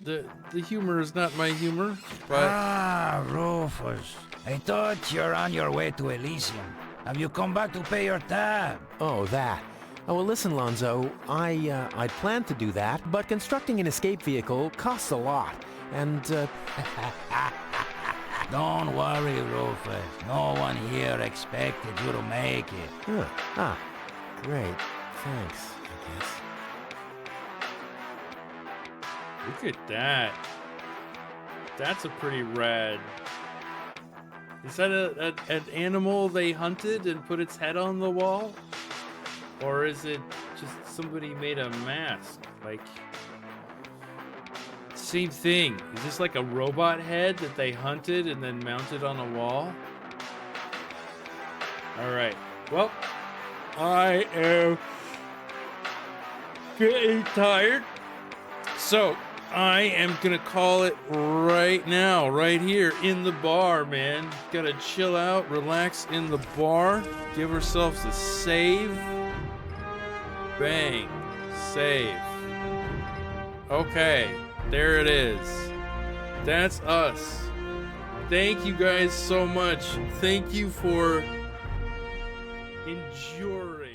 The humor is not my humor, but... Rufus. I thought you're on your way to Elysium. Have you come back to pay your tab? Oh, that. Oh, well, listen, Lonzo. I'd planned to do that, but constructing an escape vehicle costs a lot. And, Don't worry, Rufus. No one here expected you to make it. Great. Thanks, I guess. Look at that. That's a pretty rad. Is that an animal they hunted and put its head on the wall? Or is it just somebody made a mask? Like, same thing. Is this like a robot head that they hunted and then mounted on a wall? Alright. Well, I am getting tired. So, I am gonna call it right now, right here in the bar, man. Gotta chill out, relax in the bar, give ourselves a save. Bang. Save. Okay, there it is. That's us. Thank you guys so much. Thank you for enduring.